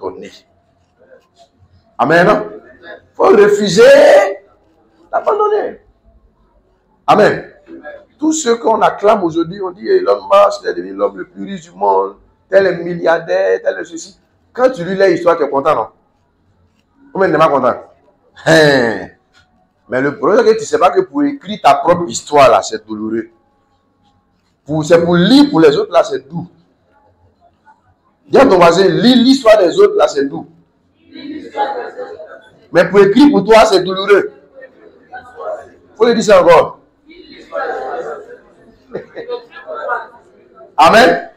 abandonner. Amen. Il faut refuser d'abandonner. Amen. Tous ceux qu'on acclame aujourd'hui, on dit Elon Musk est devenu l'homme le plus riche du monde, tel est milliardaire, tel est ceci. Quand tu lis l'histoire, tu es content, non? Ou même tu n'es pas content? Mais le problème, c'est que tu ne sais pas que pour écrire ta propre histoire, là, c'est douloureux. C'est pour lire pour les autres, là, c'est doux. Dis à ton voisin, lis l'histoire des autres, là, c'est doux. Mais pour écrire pour toi, c'est douloureux. Il faut le dire ça encore. Amen.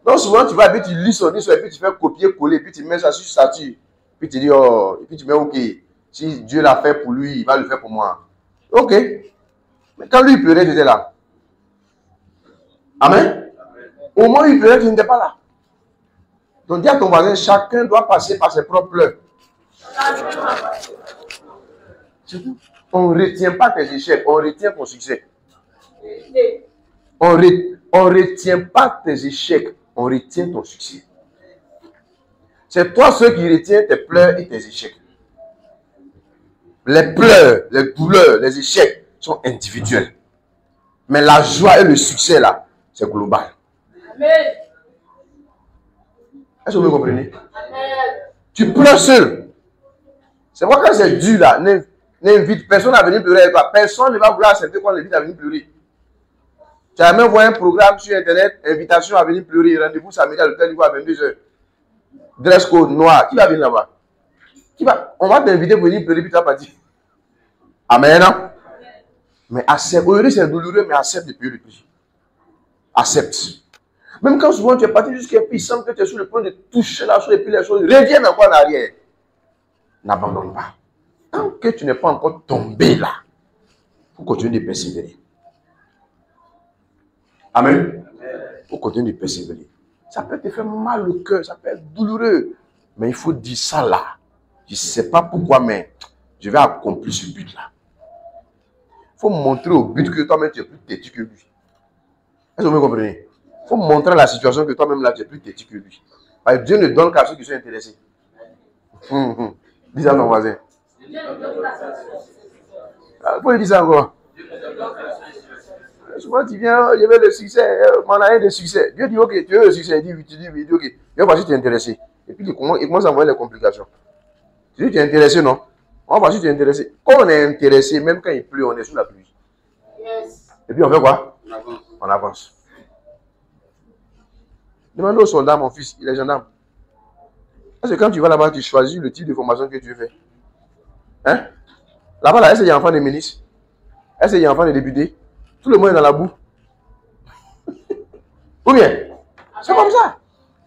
Donc souvent, tu vas, puis tu lis son histoire, et puis tu fais copier-coller, puis tu mets ça sur statut. Puis tu dis, oh, et puis tu mets, ok, si Dieu l'a fait pour lui, il va le faire pour moi. Ok. Mais quand lui, il pleurait, tu étais là. Amen. Au moment où il pleurait, tu n'étais pas là. Donc dis à ton voisin, chacun doit passer par ses propres pleurs. On ne retient pas tes échecs, on retient ton succès. On ne retient pas tes échecs, on retient ton succès. C'est toi ceux qui retiennent tes pleurs et tes échecs. Les pleurs, les douleurs, les échecs sont individuels. Mais la joie et le succès là, c'est global. Amen. Est-ce que vous comprenez? Amen. Tu pleures seul. C'est pourquoi quand c'est dur là, n'invite personne à venir pleurer avec toi. Personne ne va vouloir accepter qu'on l'invite à venir pleurer. Tu as même envoyé un programme sur internet, invitation à venir pleurer, rendez-vous samedi à l'hôtel à 22h. Dress code noir. Qui va venir là-bas? On va t'inviter pour venir pleurer puis tu vas partir. Amen. Mais accepte. Aujourd'hui c'est douloureux, mais accepte de payer le prix. Accepte. Même quand souvent tu es parti jusqu'à puis il semble que tu es sur le point de toucher la chose et puis les choses reviennent encore en arrière. N'abandonne pas. Tant que tu n'es pas encore tombé là, il faut continuer de persévérer. Amen. Il faut continuer de persévérer. Ça peut te faire mal au cœur, ça peut être douloureux. Mais il faut dire ça là. Je ne sais pas pourquoi, mais je vais accomplir ce but-là. Il faut montrer au but que toi-même tu es plus têtu que lui. Est-ce que vous me comprenez? Il faut montrer à la situation que toi-même là tu es plus têtu que lui. Parce que Dieu ne donne qu'à ceux qui sont intéressés. Dis à ton voisin. Il faut lui dire ça encore. Souvent tu viens, je veux le succès, mon année de succès. Dieu dit ok, tu veux le succès, il dit ok, je vais voir si tu es intéressé. Et puis il commence à envoyer les complications. Tu dis tu es intéressé, non? On va voir si tu es intéressé. Quand on est intéressé, même quand il pleut, on est sous la pluie. Yes. Et puis on fait quoi? On avance. Demande au soldat, mon fils, il est gendarme. Parce que quand tu vas là-bas, tu choisis le type de formation que tu veux faire. Hein? Là-bas, là, est-ce qu'il y a enfant de ministre? Est-ce qu'il y a enfant de député? Tout le monde est dans la boue. Ou bien? C'est comme ça.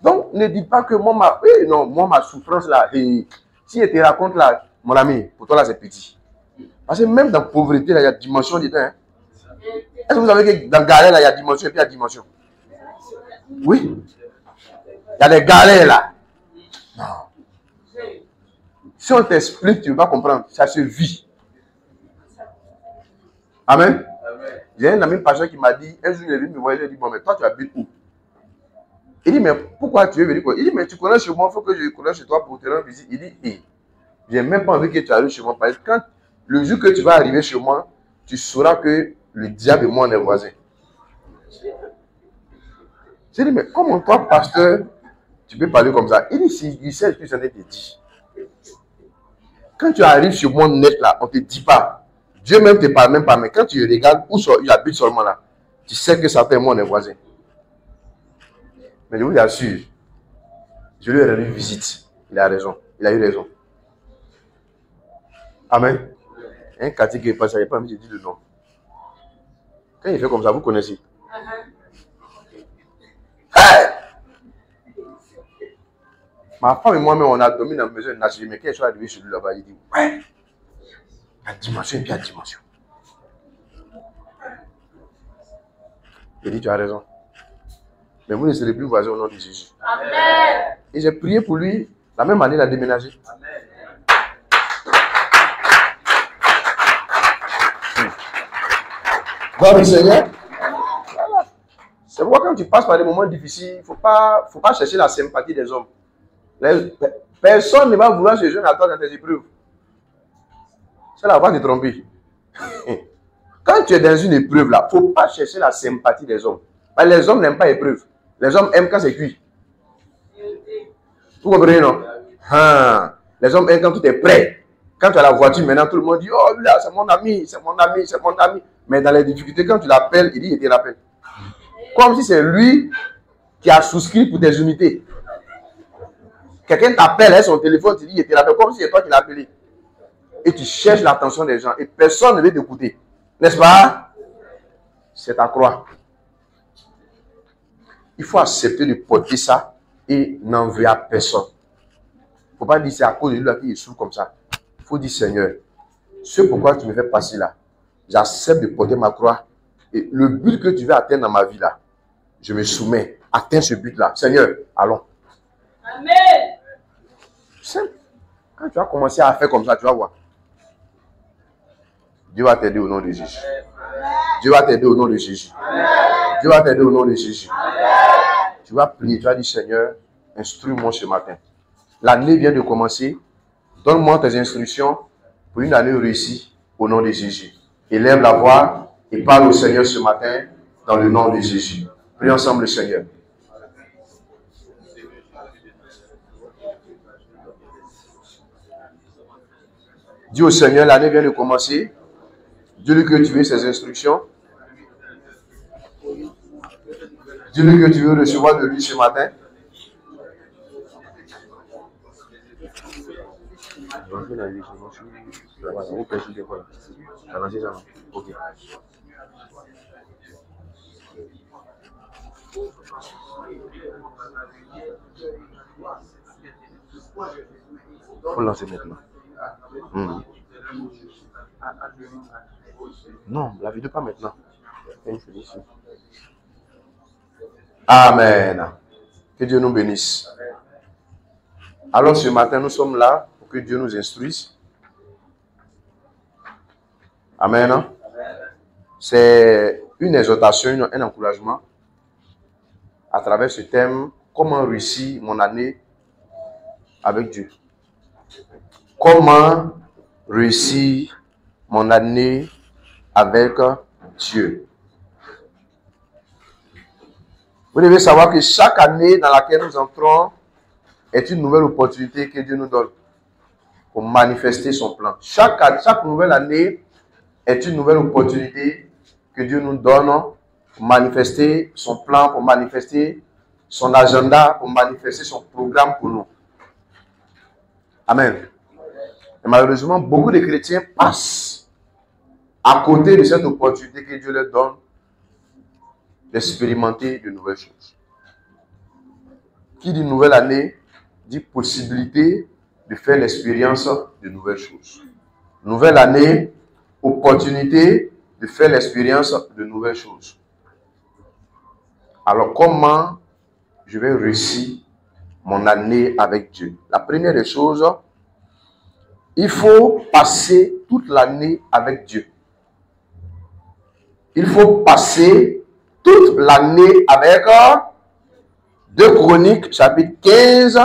Donc, ne dis pas que moi, ma souffrance là, et si je te raconte là, mon ami, pour toi là, c'est petit. Parce que même dans la pauvreté, là, il y a dimension dedans. Hein? Est-ce que vous savez que dans la galère, là, il y a dimension et puis il y a dimension? Oui. Il y a des galères là. Non. Si on t'explique, tu ne vas pas comprendre. Ça se vit. Amen. J'ai un ami pasteur qui m'a dit, un jour il est venu me voir, il a dit, bon, mais toi tu habites où? Il dit, mais pourquoi tu veux venir quoi? Il dit, mais tu connais chez moi, il faut que je connaisse chez toi pour te rendre visite. Il dit, j'ai même pas envie que tu arrives chez moi. Parce que quand le jour que tu vas arriver chez moi, tu sauras que le diable et moi on est voisins. J'ai dit, mais comment toi, pasteur, tu peux parler comme ça? Il dit, il sait ce que ça te dit. Quand tu arrives chez moi net là, on ne te dit pas. Dieu même ne te parle même pas, mais quand tu regardes où il habite seulement là, tu sais que ça fait moi on est voisins. Mais je vous assure, je lui ai rendu visite. Il a raison. Il a eu raison. Amen. Un quartier qui est passé, il n'y a pas envie de dire le nom. Quand il fait comme ça, vous connaissez. Hey! Ma femme et moi-même, on a dormi dans la maison de Nassiri, mais quand je suis arrivé chez lui là-bas, il dit, ouais, il y a dimension et puis il y a dimension. Il dit, tu as raison. Mais vous ne serez plus voisins au nom de Jésus. Amen. Et j'ai prié pour lui, la même année, il a déménagé. Amen. Gloire au Seigneur. Voilà. C'est pourquoi quand tu passes par des moments difficiles, il ne faut pas chercher la sympathie des hommes. Personne ne va vouloir se joindre à toi dans tes épreuves. Ça va te tromper. Quand tu es dans une épreuve, là, il ne faut pas chercher la sympathie des hommes. Les hommes n'aiment pas l'épreuve. Les hommes aiment quand c'est cuit. Vous comprenez, non? Les hommes aiment quand tout est prêt. Quand tu as la voiture, maintenant tout le monde dit, oh là, c'est mon ami, c'est mon ami, c'est mon ami. Mais dans les difficultés, quand tu l'appelles, il dit, il te rappelle. Comme si c'est lui qui a souscrit pour tes unités. Quelqu'un t'appelle avec son téléphone, tu dis, il te rappelle, comme si c'est toi qui l'as appelé. Et tu cherches l'attention des gens et personne ne veut t'écouter. N'est-ce pas? C'est ta croix. Il faut accepter de porter ça et n'envier à personne. Il ne faut pas dire c'est à cause de lui qui est souffre comme ça. Il faut dire Seigneur, ce pourquoi tu me fais passer là, j'accepte de porter ma croix. Et le but que tu veux atteindre dans ma vie là, je me soumets. Atteins ce but là. Seigneur, allons. Amen. Simple. Quand tu vas commencer à faire comme ça, tu vas voir. Dieu va t'aider au nom de Jésus. Dieu va t'aider au nom de Jésus. Dieu va t'aider au nom de Jésus. Tu vas prier, tu vas dire Seigneur, instruis-moi ce matin. L'année vient de commencer. Donne-moi tes instructions pour une année réussie au nom de Jésus. Élève la voix et parle au Seigneur ce matin dans le nom de Jésus. Prions ensemble le Seigneur. Dis au Seigneur, l'année vient de commencer. Dis-lui que tu veux ses instructions. Dis-lui que tu veux recevoir de lui ce matin. Il faut lancer maintenant. Non, la vidéo pas maintenant. Amen. Que Dieu nous bénisse. Alors ce matin, nous sommes là pour que Dieu nous instruise. Amen. C'est une exhortation, un encouragement à travers ce thème, comment réussir mon année avec Dieu. Comment réussir mon année avec Dieu. Vous devez savoir que chaque année dans laquelle nous entrons est une nouvelle opportunité que Dieu nous donne pour manifester son plan. Chaque nouvelle année est une nouvelle opportunité que Dieu nous donne pour manifester son plan, pour manifester son agenda, pour manifester son programme pour nous. Amen. Et malheureusement, beaucoup de chrétiens passent à côté de cette opportunité que Dieu leur donne d'expérimenter de nouvelles choses. Qui dit nouvelle année, dit possibilité de faire l'expérience de nouvelles choses. Nouvelle année, opportunité de faire l'expérience de nouvelles choses. Alors, comment je vais réussir mon année avec Dieu? La première des choses, il faut passer toute l'année avec Dieu. Il faut passer toute l'année avec 2 Chroniques, chapitre 15.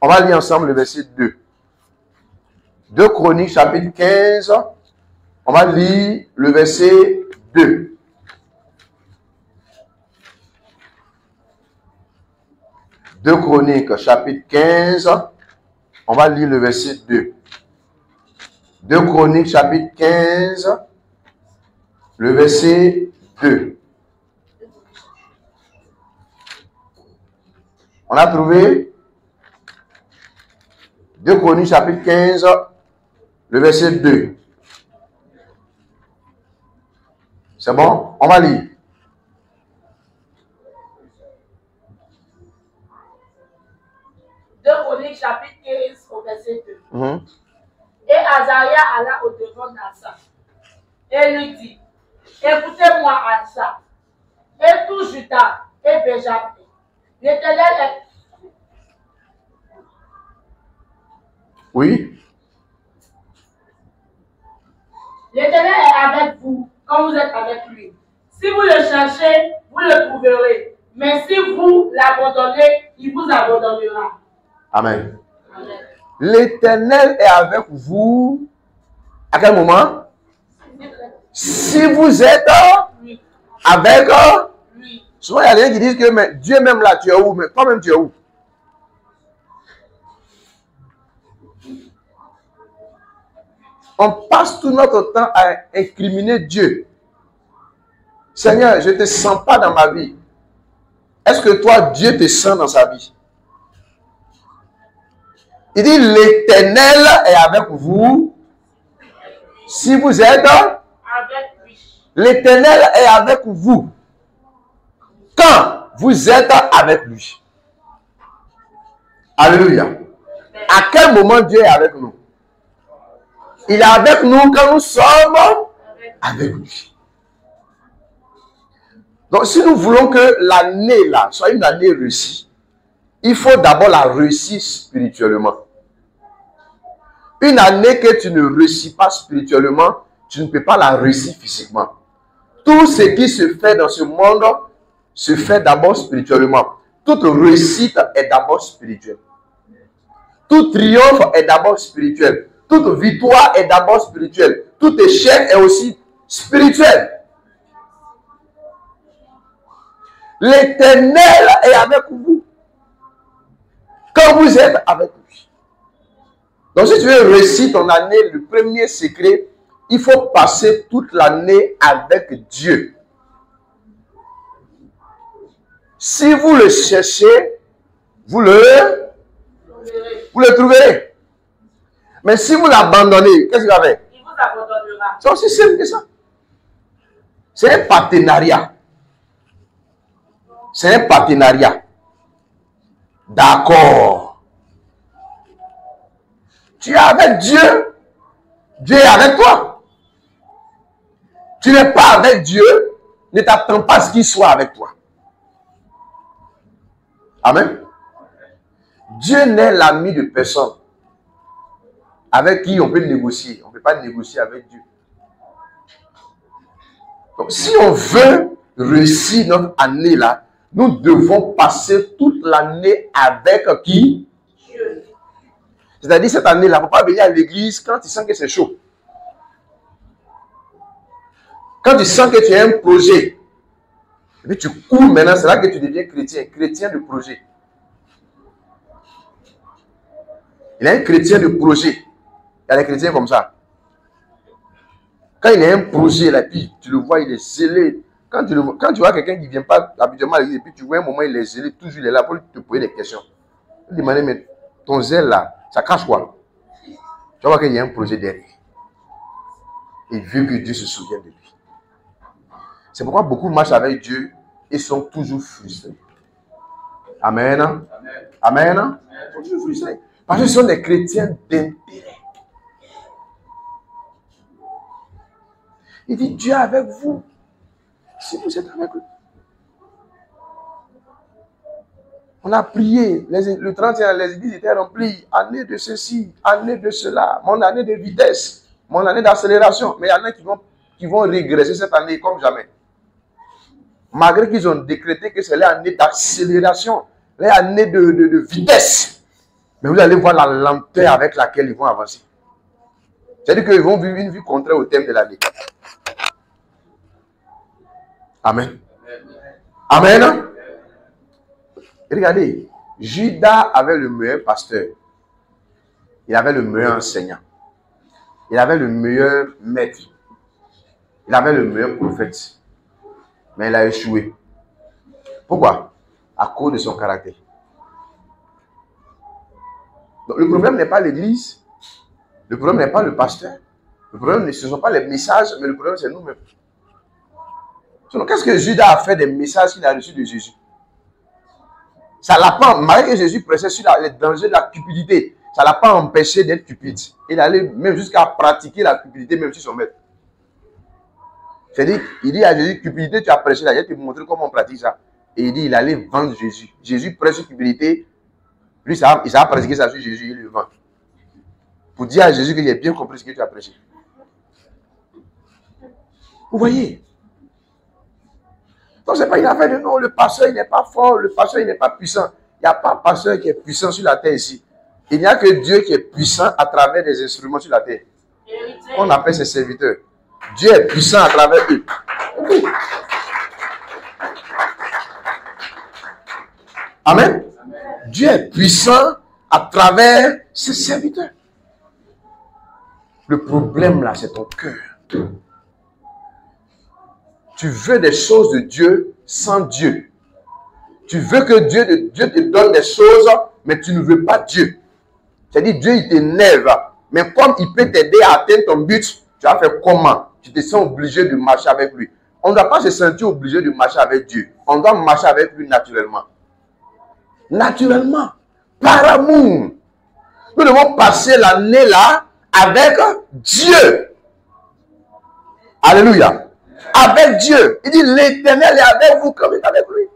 On va lire ensemble le verset 2. 2 Chroniques, chapitre 15. On va lire le verset 2. Deux Chroniques, chapitre 15. On va lire le verset 2. 2 Chroniques, chapitre 15. Le verset 2. On a trouvé 2 Chroniques, chapitre 15, le verset 2. C'est bon? On va lire. Chroniques, chapitre 15, au verset 2. Et Azaria alla au-devant d'Asa et lui dit, écoutez-moi, Asa, et tout Juda et Benjamin. L'Éternel est... Oui. L'Éternel est avec vous, comme vous êtes avec lui. Si vous le cherchez, vous le trouverez. Mais si vous l'abandonnez, il vous abandonnera. Amen. L'Éternel est avec vous. À quel moment? Si vous êtes avec lui. Souvent, il y a des gens qui disent que mais Dieu même là, tu es où? Mais toi-même, tu es où? On passe tout notre temps à incriminer Dieu. Seigneur, je ne te sens pas dans ma vie. Est-ce que toi, Dieu te sent dans sa vie? Il dit, l'Éternel est avec vous. Si vous êtes avec lui. L'Éternel est avec vous. Quand vous êtes avec lui. Alléluia. À quel moment Dieu est avec nous? Il est avec nous quand nous sommes avec lui. Donc, si nous voulons que l'année là soit une année réussie, il faut d'abord la réussir spirituellement. Une année que tu ne réussis pas spirituellement, tu ne peux pas la réussir physiquement. Tout ce qui se fait dans ce monde se fait d'abord spirituellement. Toute réussite est d'abord spirituelle. Tout triomphe est d'abord spirituel. Toute victoire est d'abord spirituelle. Tout échec est aussi spirituel. L'Éternel est avec vous. Quand vous êtes avec lui. Donc si tu veux réussir ton année, le premier secret, il faut passer toute l'année avec Dieu. Si vous le cherchez, vous le trouverez. Mais si vous l'abandonnez, qu'est-ce qu'il va faire? Il vous abandonnera. C'est aussi simple que ça. C'est un partenariat. C'est un partenariat. D'accord. Tu es avec Dieu. Dieu est avec toi. Tu n'es pas avec Dieu. Ne t'attends pas à ce qu'il soit avec toi. Amen. Dieu n'est l'ami de personne avec qui on peut négocier. On ne peut pas négocier avec Dieu. Donc, si on veut réussir notre année là, nous devons passer toute l'année avec qui? Dieu. C'est-à-dire, cette année-là, il ne faut pas venir à l'église quand tu sens que c'est chaud. Quand tu sens que tu as un projet, et puis tu cours maintenant, c'est là que tu deviens chrétien, chrétien de projet. Il est un chrétien de projet. Il y a des chrétiens comme ça. Quand il a un projet, là, puis tu le vois, il est zélé. Quand tu vois quelqu'un qui ne vient pas habituellement à l'église, et puis tu vois un moment, il est zélé, toujours il est là pour te poser des questions. Tu te demandes, mais ton zèle là, ça cache quoi? Tu vas voir qu'il y a un projet derrière. Il veut que Dieu se souvienne de lui. C'est pourquoi beaucoup marchent avec Dieu et sont toujours frustrés. Amen. Amen. Amen. Ils sont toujours frustrés. Parce que ce sont des chrétiens d'intérêt. Il dit, Dieu est avec vous. Si vous êtes avec lui. On a prié. Le 31, les églises étaient remplies. Année de ceci, année de cela. Mon année de vitesse. Mon année d'accélération. Mais il y en a qui vont régresser cette année comme jamais. Malgré qu'ils ont décrété que c'est l'année d'accélération. L'année de vitesse. Mais vous allez voir la lenteur avec laquelle ils vont avancer. C'est-à-dire qu'ils vont vivre une vie contraire au thème de l'année. Amen. Amen. Regardez, Judas avait le meilleur pasteur. Il avait le meilleur enseignant. Il avait le meilleur maître. Il avait le meilleur prophète. Mais il a échoué. Pourquoi? À cause de son caractère. Donc, le problème n'est pas l'église. Le problème n'est pas le pasteur. Le problème, ce ne sont pas les messages, mais le problème, c'est nous-mêmes. Qu'est-ce que Judas a fait des messages qu'il a reçus de Jésus? Ça ne l'a pas, malgré que Jésus prêchait sur les dangers de la cupidité, ça ne l'a pas empêché d'être cupide. Il allait même jusqu'à pratiquer la cupidité, même sur son maître. C'est-à-dire, il dit à Jésus, cupidité, tu as prêché là, je vais te montrer comment on pratique ça. Et il dit, il allait vendre Jésus. Jésus prêche sur cupidité, lui, il a pratiqué ça sur Jésus, il le vend. Pour dire à Jésus que j'ai bien compris ce que tu as prêché. Vous voyez? Donc, ce n'est pas une affaire de non, le pasteur, il n'est pas fort, le pasteur, il n'est pas puissant. Il n'y a pas pasteur qui est puissant sur la terre ici. Il n'y a que Dieu qui est puissant à travers des instruments sur la terre. On appelle ses serviteurs. Dieu est puissant à travers eux. Amen. Dieu est puissant à travers ses serviteurs. Le problème là, c'est ton cœur. Tu veux des choses de Dieu sans Dieu. Tu veux que Dieu te donne des choses, mais tu ne veux pas Dieu. C'est-à-dire, Dieu, il t'énerve. Mais comme il peut t'aider à atteindre ton but, tu vas faire comment? Tu te sens obligé de marcher avec lui. On ne doit pas se sentir obligé de marcher avec Dieu. On doit marcher avec lui naturellement. Naturellement. Par amour. Nous devons passer l'année là avec Dieu. Alléluia. Avec Dieu. Il dit, l'Éternel est avec vous comme il est avec lui.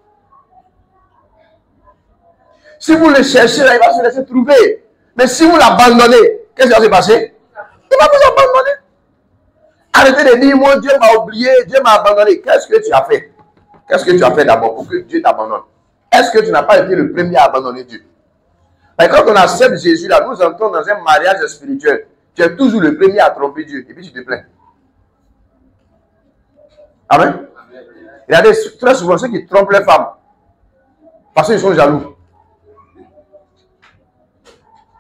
Si vous le cherchez, là, il va se laisser trouver. Mais si vous l'abandonnez, qu'est-ce qui va se passer? Il va vous abandonner. Arrêtez de dire, mon Dieu m'a oublié, Dieu m'a abandonné. Qu'est-ce que tu as fait? Qu'est-ce que tu as fait d'abord pour que Dieu t'abandonne? Est-ce que tu n'as pas été le premier à abandonner Dieu? Mais quand on accepte Jésus, là, nous entrons dans un mariage spirituel. Tu es toujours le premier à tromper Dieu. Et puis tu te plains. Amen. Regardez, très souvent, ceux qui trompent les femmes, parce qu'ils sont jaloux.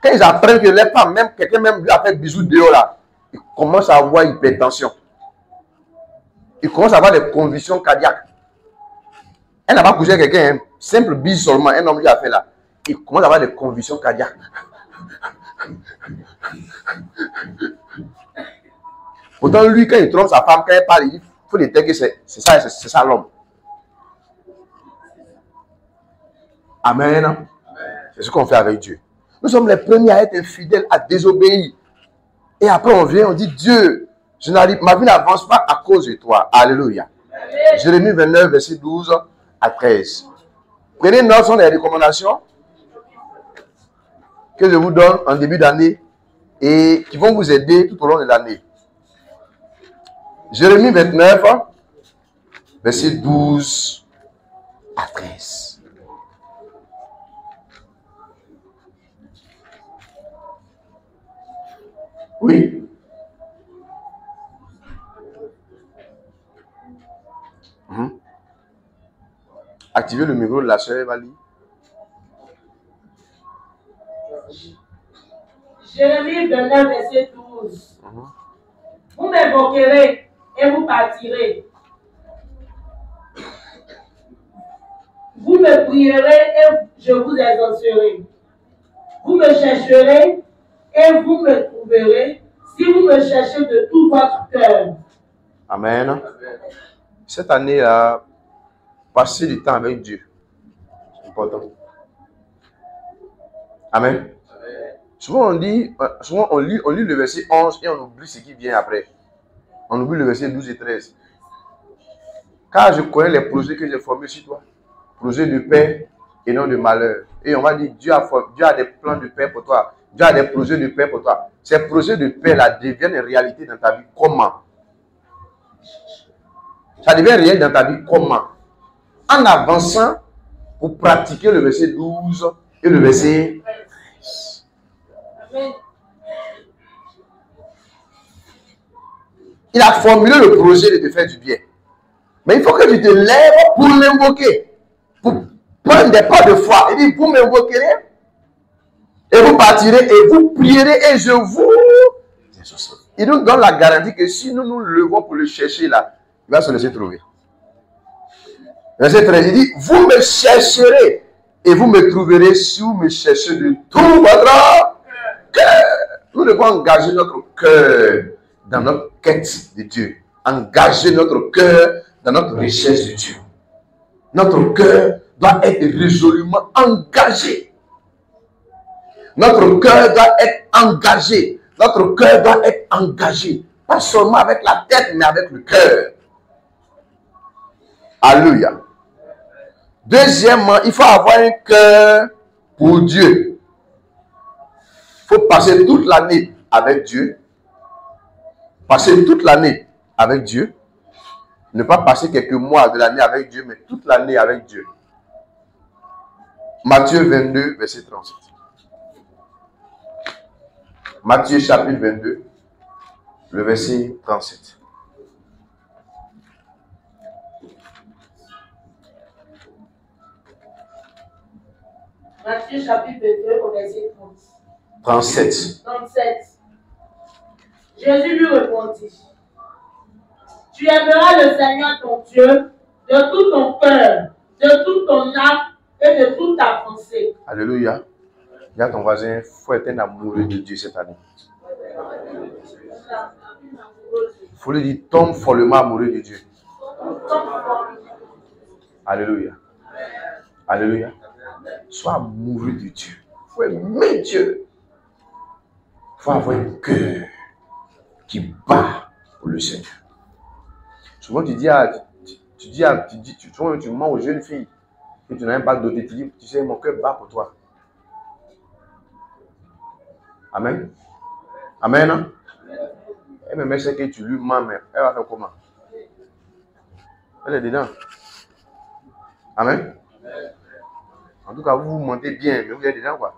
Quand ils apprennent que les femmes, même quelqu'un même lui a fait bisous dehors là, ils commencent à avoir hypertension. Ils commencent à avoir des convulsions cardiaques. Elle n'a pas couché avec quelqu'un, hein, simple bise seulement, un homme lui a fait là. Il commence à avoir des convulsions cardiaques. Pourtant, lui, quand il trompe sa femme, quand elle parle, il faut l'éteindre que c'est ça l'homme. Amen. C'est ce qu'on fait avec Dieu. Nous sommes les premiers à être infidèles, à désobéir. Et après, on vient, on dit, Dieu, ma vie n'avance pas à cause de toi. Alléluia. Jérémie 29, verset 12 à 13. Prenez note, ce sont les recommandations que je vous donne en début d'année et qui vont vous aider tout au long de l'année. Jérémie 29, verset 12 à 13. Oui. Activez le micro de la sœur Evali. Jérémie 29, verset 12. Vous m'invoquerez et vous partirez. Vous me prierez et je vous exaucerai. Vous me chercherez et vous me trouverez si vous me cherchez de tout votre cœur. Amen. Cette année-là, passez du temps avec Dieu. C'est important. Amen. Souvent on lit le verset 11 et on oublie ce qui vient après. On oublie le verset 12 et 13. Car je connais les projets que j'ai formés sur toi. Projets de paix et non de malheur. Et on va dire, Dieu a des plans de paix pour toi. Dieu a des projets de paix pour toi. Ces projets de paix-là deviennent une réalité dans ta vie. Comment? Ça devient réel dans ta vie. Comment? En avançant pour pratiquer le verset 12 et le verset 13. Amen. Il a formulé le projet de te faire du bien. Mais il faut que tu te lèves pour l'invoquer. Pour prendre des pas de foi. Il dit, vous m'invoquerez et vous partirez et vous prierez et je vous... Il nous donne la garantie que si nous nous levons pour le chercher là, il va se laisser trouver. Verset 13, il dit, vous me chercherez et vous me trouverez si vous me cherchez de tout votre cœur. Nous devons engager notre cœur dans notre quête de Dieu. Engager notre cœur dans notre recherche de Dieu. Notre cœur doit être résolument engagé. Notre cœur doit être engagé. Notre cœur doit être engagé. Pas seulement avec la tête, mais avec le cœur. Alléluia. Deuxièmement, il faut avoir un cœur pour Dieu. Il faut passer toute l'année avec Dieu. Passer toute l'année avec Dieu. Ne pas passer quelques mois de l'année avec Dieu, mais toute l'année avec Dieu. Matthieu 22, verset 37. Matthieu chapitre 22, le verset 37. Matthieu chapitre 22 au verset 37. 37. Jésus lui répondit, tu aimeras le Seigneur ton Dieu de tout ton cœur, de toute ton âme et de toute ta pensée. Alléluia. Dis à ton voisin, il faut être un amoureux de Dieu cette année. Il faut lui dire, tombe follement amoureux de Dieu. Alléluia. Alléluia. Sois amoureux de Dieu. Il faut aimer Dieu. Il faut avoir un cœur qui bat pour le Seigneur. Souvent tu mens aux jeunes filles que tu n'as même pas doté, tu dis, tu sais, mon cœur bat pour toi. Amen. Amen. Hein? Et même elle sait que tu lui mens, mais elle va faire comment? Elle est dedans. Amen. En tout cas, vous mentez bien, mais vous êtes dedans quoi.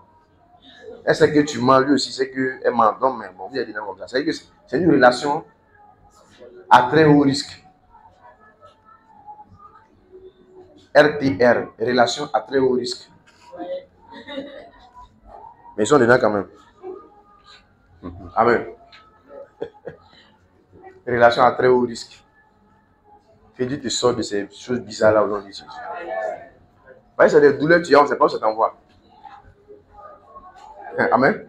Elle sait que tu mens, lui aussi sait qu'elle ment. Donc, mais bon, vous êtes dedans comme ça. C'est-à-dire que c'est une relation à très haut risque. RTR, relation à très haut risque. Mais ils sont dedans quand même. Amen. Relation à très haut risque. Fais Dieu te sort de ces choses bizarres là aujourd'hui. C'est des douleurs tu as, on ne sait pas où ça t'envoie. Amen.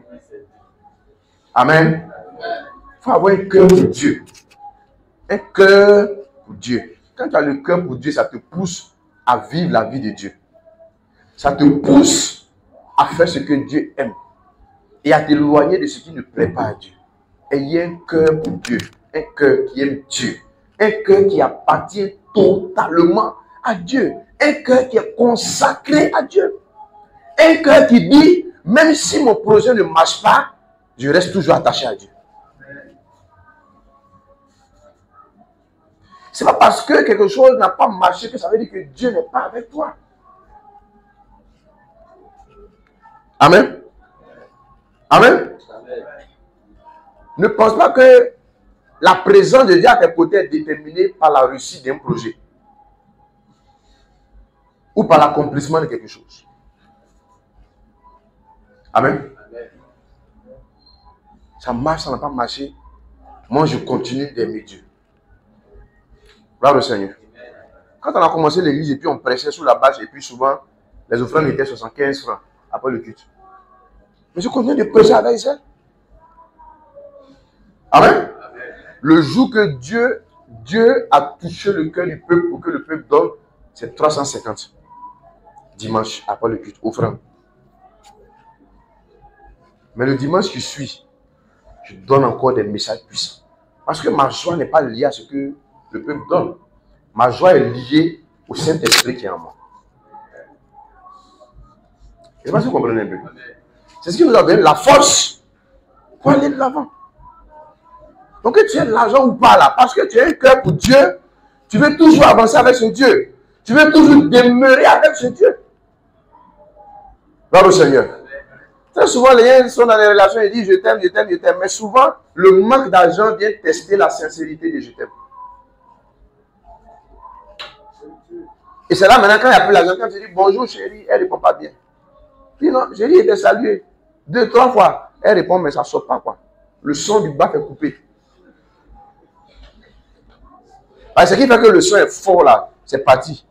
Amen. Il faut avoir un cœur pour Dieu. Un cœur pour Dieu. Quand tu as le cœur pour Dieu, ça te pousse à vivre la vie de Dieu. Ça te pousse à faire ce que Dieu aime et à t'éloigner de ce qui ne plaît pas à Dieu. Ayez un cœur pour Dieu, un cœur qui aime Dieu, un cœur qui appartient totalement à Dieu, un cœur qui est consacré à Dieu, un cœur qui dit, même si mon projet ne marche pas, je reste toujours attaché à Dieu. Ce n'est pas parce que quelque chose n'a pas marché que ça veut dire que Dieu n'est pas avec toi. Amen. Amen. Ne pense pas que la présence de Dieu à tes côtés est déterminée par la réussite d'un projet ou par l'accomplissement de quelque chose. Amen. Ça marche, ça n'a pas marché. Moi, je continue d'aimer Dieu. Bravo Seigneur. Quand on a commencé l'église et puis on prêchait sous la bâche et puis souvent les offrandes étaient 75 francs après le culte. Mais je continue de prêcher avec ça. Amen. Le jour que Dieu a touché le cœur du peuple pour que le peuple donne, c'est 350. Dimanche après le culte, offrande. Mais le dimanche qui suit, je donne encore des messages puissants. Parce que ma joie n'est pas liée à ce que le peuple donne. Ma joie est liée au Saint-Esprit qui est en moi. Je ne sais pas si vous comprenez un peu. C'est ce qui nous a donné la force pour aller de l'avant. Donc que tu aies de l'argent ou pas là, parce que tu as un cœur pour Dieu, tu veux toujours avancer avec ce Dieu. Tu veux toujours demeurer avec ce Dieu. Bravo Seigneur. Très souvent, les gens sont dans des relations et disent je t'aime, je t'aime, je t'aime. Mais souvent, le manque d'argent vient tester la sincérité de je t'aime. Et c'est là maintenant quand il n'y a plus l'argent, quand tu dis bonjour chérie, elle ne répond pas bien. Puis non, chérie était saluée 2, 3 fois. Elle répond mais ça ne sort pas quoi. Le son du bas est coupé. Ce qui fait que le son est fort là, c'est parti.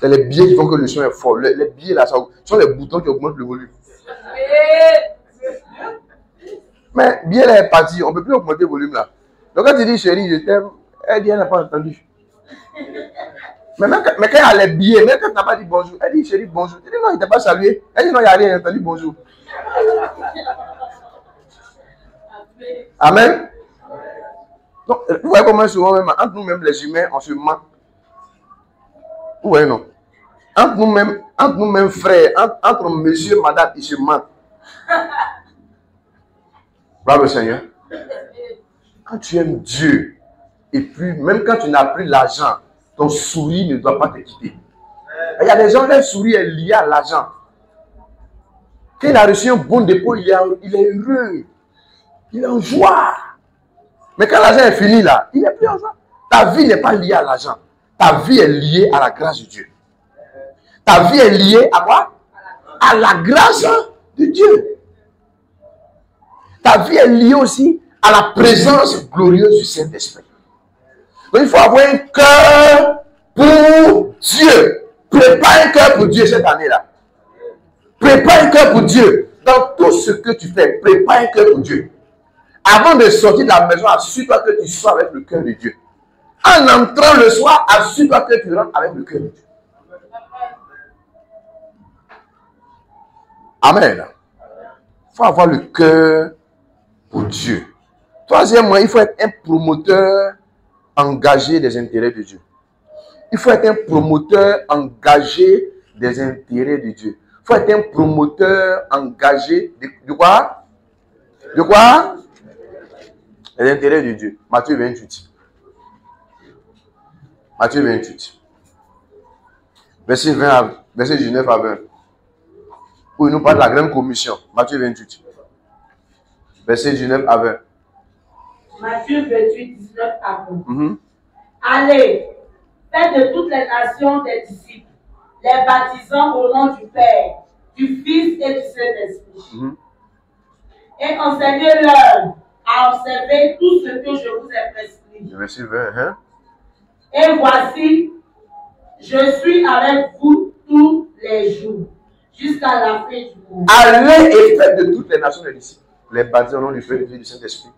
C'est les billets qui font que le son est fort. Les billets là, ce sont les boutons qui augmentent le volume. Mais billet là est parti, on ne peut plus augmenter le volume là. Donc quand tu dis chérie, je t'aime, elle dit elle n'a pas entendu. Mais quand il y a les billets, même quand tu n'as pas dit bonjour, elle dit chérie bonjour. Tu dis non, il ne t'a pas salué. Elle dit non, il n'y a rien, entendu bonjour. Amen. Donc, vous voyez comment souvent, même, entre nous-mêmes les humains, on se ment. Vous voyez non? Entre nous-mêmes frères, entre monsieur, madame, ils se mentent. Bravo Seigneur. Quand tu aimes Dieu, et puis même quand tu n'as plus l'argent, ton sourire ne doit pas te quitter. Il y a des gens, leur sourire est lié à l'argent. Quand il a reçu un bon dépôt, il est heureux. Il est en joie. Mais quand l'argent est fini là, il n'est plus en joie. Ta vie n'est pas liée à l'argent. Ta vie est liée à la grâce de Dieu. Ta vie est liée à quoi? À la grâce de Dieu. Ta vie est liée aussi à la présence glorieuse du Saint-Esprit. Donc il faut avoir un cœur pour Dieu. Prépare un cœur pour Dieu cette année-là. Prépare un cœur pour Dieu. Dans tout ce que tu fais, prépare un cœur pour Dieu. Avant de sortir de la maison, assure-toi que tu sois avec le cœur de Dieu. En entrant le soir, assure-toi que tu rentres avec le cœur de Dieu. Amen. Il faut avoir le cœur pour Dieu. Troisièmement, il faut être un promoteur engagé des intérêts de Dieu. Il faut être un promoteur engagé des intérêts de Dieu. Il faut être un promoteur engagé de quoi? De quoi? Les intérêts de Dieu. Matthieu 28. Matthieu 28. Verset 19 à 20. Où il nous parle de la grande commission. Matthieu 28. Verset 19 à 20. Matthieu 28, 19 à 20. Allez, faites de toutes les nations des disciples, les baptisant au nom du Père, du Fils et du Saint-Esprit. Et enseignez-leur à observer tout ce que je vous ai prescrit. Verset 20. Et voici, je suis avec vous tous les jours, jusqu'à la fin du monde. Allez et faites de toutes les nations des disciples, les baptisés au nom du Père, du Fils et du Saint-Esprit.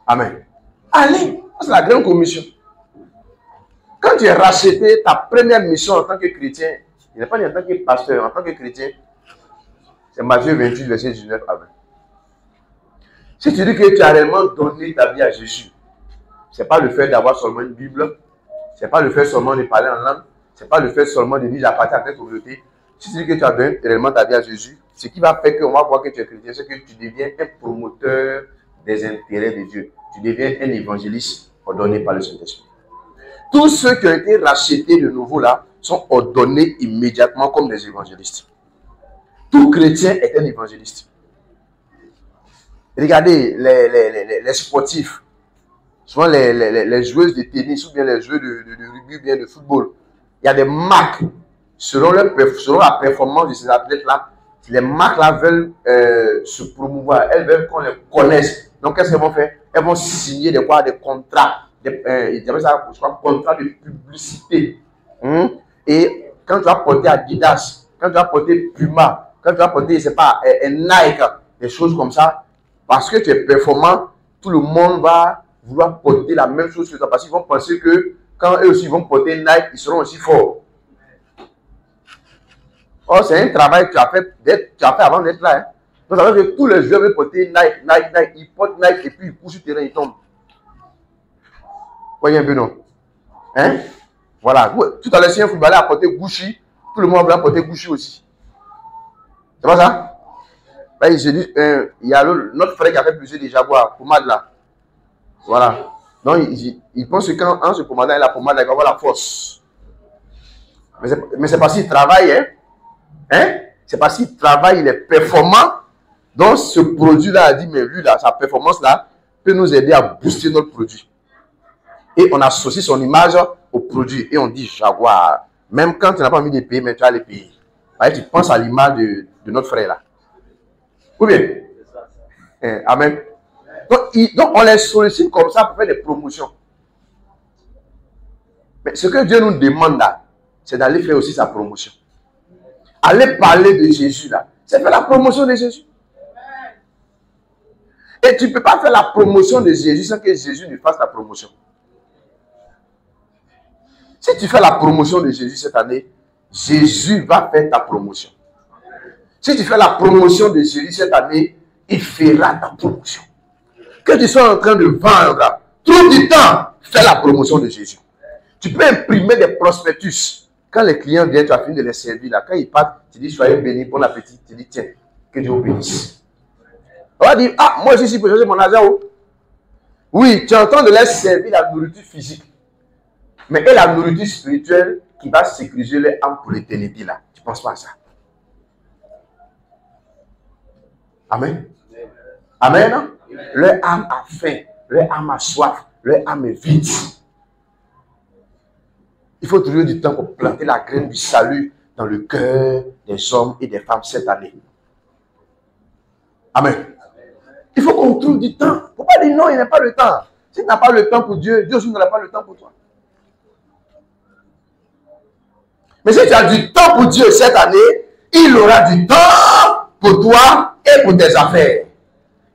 Amen. Allez, c'est la grande commission. Quand tu es racheté, ta première mission en tant que chrétien, il n'est pas en tant que pasteur, en tant que chrétien, c'est Matthieu 28, verset 19 à 20. Si tu dis que tu as réellement donné ta vie à Jésus, ce n'est pas le fait d'avoir seulement une Bible, ce n'est pas le fait seulement de parler en langue, ce n'est pas le fait seulement de dire j'appartiens à ta communauté. Si tu dis que tu as donné réellement ta vie à Jésus, ce qui va faire qu'on va voir que tu es chrétien, c'est que tu deviens un promoteur des intérêts de Dieu. Tu deviens un évangéliste ordonné par le Saint-Esprit. Tous ceux qui ont été rachetés de nouveau là sont ordonnés immédiatement comme des évangélistes. Tout chrétien est un évangéliste. Regardez les sportifs, souvent les joueuses de tennis ou bien les joueurs de rugby ou bien de football. Il y a des marques selon la performance de ces athlètes-là. Les marques-là veulent se promouvoir, elles veulent qu'on les connaisse. Donc, qu'est-ce qu'elles vont faire? Elles vont signer des contrats, contrats de publicité. Et quand tu vas porter Adidas, quand tu vas porter Puma, quand tu vas porter, je sais pas, Nike, des choses comme ça, parce que tu es performant, tout le monde va vouloir porter la même chose que toi. Parce qu'ils vont penser que quand eux aussi vont porter Nike, ils seront aussi forts. Or, c'est un travail que tu as fait avant d'être là. Hein. Donc, ça veut dire que tous les joueurs veulent porter Nike, ils portent Nike et puis ils courent sur le terrain, ils tombent. Voyez un peu, non? Hein? Voilà. Tout à l'heure, si un footballeur a porté Gucci, tout le monde va porter Gucci aussi. C'est pas ça? Là, il y a notre frère qui a fait plusieurs des Jaguars, pommade là. Voilà. Donc, il pense que quand ce commandant est la pommade, il va avoir la force. Mais c'est parce qu'il travaille, hein? C'est parce qu'il travaille, il est performant. Donc, ce produit-là a dit, mais lui, là, sa performance-là, peut nous aider à booster notre produit. Et on associe son image au produit. Et on dit Jaguar. Même quand tu n'as pas envie de payer, mais tu vas les payer. Tu penses à l'image de notre frère là. Ou bien? Amen. Donc, on les sollicite comme ça pour faire des promotions. Mais ce que Dieu nous demande là, c'est d'aller faire aussi sa promotion. Aller parler de Jésus là, c'est faire la promotion de Jésus. Et tu ne peux pas faire la promotion de Jésus sans que Jésus ne fasse la promotion. Si tu fais la promotion de Jésus cette année, Jésus va faire ta promotion. Si tu fais la promotion de Jésus cette année, il fera ta promotion. Que tu sois en train de vendre, trouve du temps, fais la promotion de Jésus. Tu peux imprimer des prospectus. Quand les clients viennent, tu as fini de les servir. Là. Quand ils partent, tu dis soyez bénis, bon appétit. Tu dis tiens, que Dieu vous bénisse. On va dire, ah, moi je suis pour changer mon argent. Oui, tu es en train de leur servir la nourriture physique. Mais et la nourriture spirituelle, qui va sécuriser leur âme pour l'éternité là. Tu ne penses pas à ça? Amen. Amen. Leur âme a faim, leur âme a soif, leur âme est vide. Il faut trouver du temps pour planter la graine du salut dans le cœur des hommes et des femmes cette année. Amen. Il faut qu'on trouve du temps. Il ne faut pas dire non, il n'a pas le temps. Si tu n'as pas le temps pour Dieu, Dieu aussi n'aura pas le temps pour toi. Mais si tu as du temps pour Dieu cette année, il aura du temps pour toi et pour tes affaires.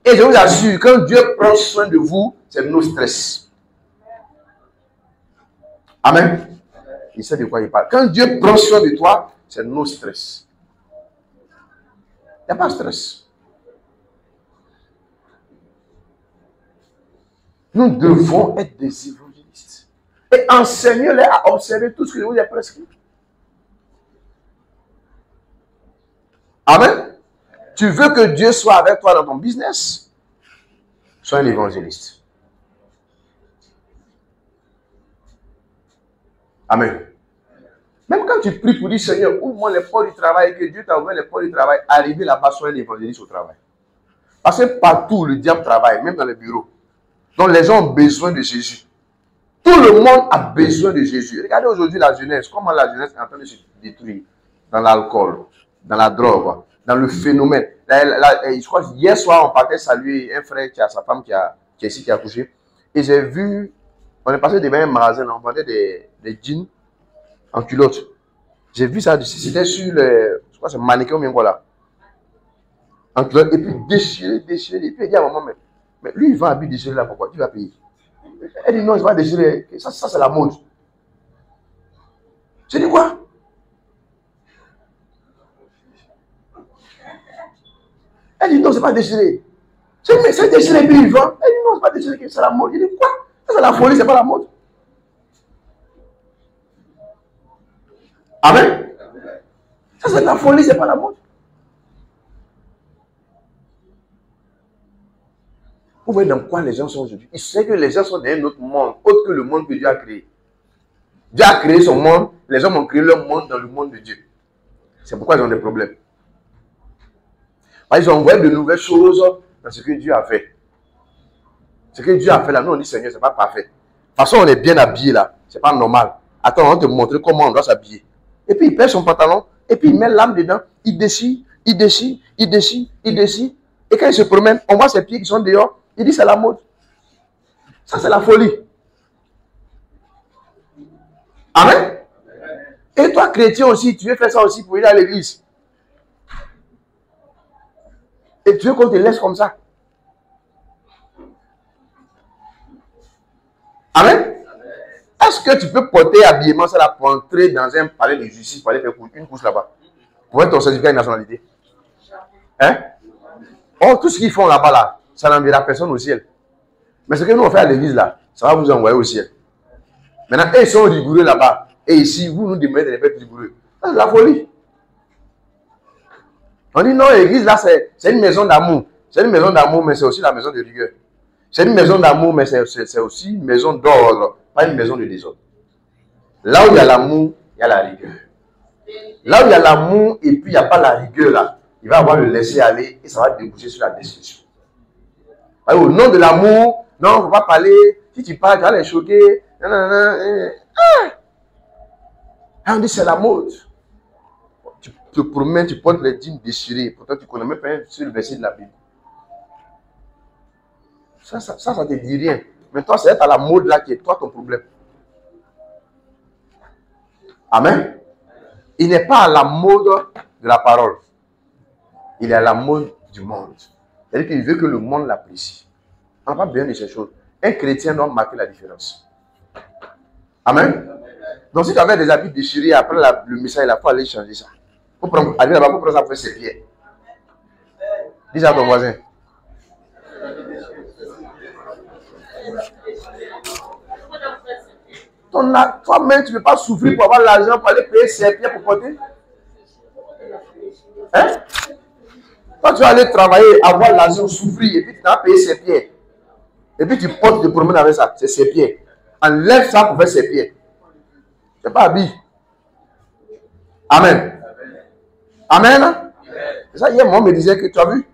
Et je vous assure, quand Dieu prend soin de vous, c'est nos stress. Amen. Il sait de quoi il parle. Quand Dieu prend soin de toi, c'est nos stress. Il n'y a pas de stress. Nous devons être des évangélistes. Et enseignez-les à observer tout ce que je vous ai prescrit. Amen. Tu veux que Dieu soit avec toi dans ton business? Sois un évangéliste. Amen. Même quand tu pries pour dire Seigneur, ouvre-moi les portes du travail, que Dieu t'a ouvert les portes du travail, arriver là-bas, sois un évangéliste au travail. Parce que partout, le diable travaille, même dans les bureaux. Donc les gens ont besoin de Jésus. Tout le monde a besoin de Jésus. Regardez aujourd'hui la jeunesse, comment la jeunesse est en train de se détruire dans l'alcool, dans la drogue, dans le phénomène. Je crois que hier soir, on partait saluer un frère qui a sa femme qui est ici, qui a accouché. Et j'ai vu, on est passé devant un magasin, on vendait des jeans en culotte. J'ai vu ça, c'était sur le, je crois que c'est mannequin ou bien quoi là. En culotte, et puis déchiré. Et puis il dit à maman, mais lui il va habiller déchiré là, pourquoi? Tu vas payer. Elle dit non, il va déchirer. Ça c'est la mode. J'ai dit quoi? Elle dit non, c'est pas déchiré. Mais c'est déchiré, puis il vend. Elle dit non, c'est pas déchiré, c'est la mode. Il dit quoi? Ça c'est la folie, c'est pas la mode. Amen. Ça c'est la folie, c'est pas la mode. Vous voyez dans quoi les gens sont aujourd'hui? Ils savent que les gens sont dans un autre monde, autre que le monde que Dieu a créé. Dieu a créé son monde, les hommes ont créé leur monde dans le monde de Dieu. C'est pourquoi ils ont des problèmes. Ils ont envoyé de nouvelles choses dans ce que Dieu a fait. Ce que Dieu a fait là, nous on dit Seigneur, c'est pas parfait. De toute façon, on est bien habillé là, c'est pas normal. Attends, on va te montrer comment on doit s'habiller. Et puis il perd son pantalon, et puis il met l'âme dedans, il déchire. Et quand il se promène, on voit ses pieds qui sont dehors. Il dit c'est la mode. Ça c'est la folie. Amen. Et toi chrétien aussi, tu veux faire ça aussi pour ir à l'église. Et tu veux qu'on te laisse comme ça. Amen. Est-ce que tu peux porter habillement ça là pour entrer dans un palais de justice pour aller faire une course là-bas? Pour être ton certificat de nationalité? Hein? Oh, tout ce qu'ils font là-bas là, ça n'enverra personne au ciel. Mais ce que nous on fait à l'église là, ça va vous envoyer au ciel. Maintenant, eux ils sont rigoureux là-bas. Et ici, vous nous demandez de ne pas être rigoureux. Ça, c'est la folie. On dit non, l'église là, c'est une maison d'amour. C'est une maison d'amour, mais c'est aussi la maison de rigueur. C'est une maison d'amour, mais c'est aussi une maison d'ordre, pas une maison de désordre. Là où il y a l'amour, il y a la rigueur. Là où il y a l'amour et puis il n'y a pas la rigueur là, il va avoir le laisser aller et ça va déboucher sur la destruction. Au nom de l'amour, non, il ne faut pas parler. Si tu parles, tu vas les choquer. On dit c'est la mode. Tu te promènes, tu portes les jeans déchirés. Pourtant, tu ne connais même pas sur le verset de la Bible. Ça ne te dit rien. Mais toi, c'est être à la mode là qui est toi ton problème. Amen. Il n'est pas à la mode de la parole. Il est à la mode du monde. C'est-à-dire qu'il veut que le monde l'apprécie. On n'a pas besoin de ces choses. Un chrétien doit marquer la différence. Amen. Donc si tu avais des habits déchirés, après le message, il faut aller changer ça. Il faut aller là-bas pour prendre ça pour faire ses pieds. Dis ça à ton voisin. Toi-même, tu ne peux pas souffrir pour avoir l'argent pour aller payer ses pieds pour porter. Hein? Toi, tu vas aller travailler, avoir l'argent, souffrir, et puis tu vas payer ses pieds. Et puis tu portes, tu te promènes avec ça, c'est ses pieds. Enlève ça pour faire ses pieds. C'est pas habillé. Amen. Amen. C'est ça, hier, moi, me disait que, tu as vu,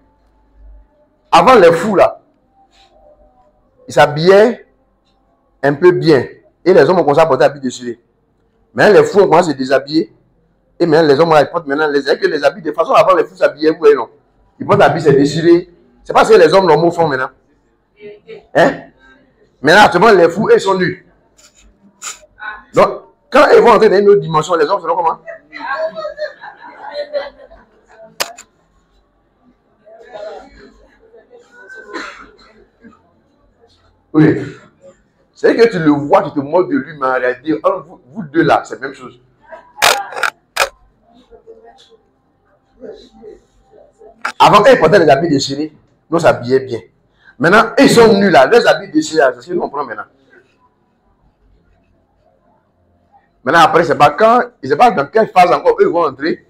avant les fous, là, ils s'habillaient un peu bien. Et les hommes ont commencé à porter habits déchirés. Maintenant, les fous ont commencé à se déshabiller. Et maintenant, les hommes, ils portent maintenant les habits. De toute façon, avant, les fous s'habillaient, vous voyez, non. Ils portent habits, c'est déchiré. C'est pas ce que les hommes normaux font maintenant. Hein? Maintenant, actuellement, les fous, ils sont nus. Donc, quand ils vont entrer dans une autre dimension, les hommes seront comment? Oui. C'est que tu le vois, tu te moques de lui, mais en réalité, vous deux là, c'est la même chose. Avant, ils portaient les habits déchirés, nous s'habillaient bien. Maintenant, ils sont nus là, leurs habits déchirés, c'est ce que nous on prend maintenant. Maintenant, après, c'est pas quand, ils ne savent pas dans quelle phase encore eux vont entrer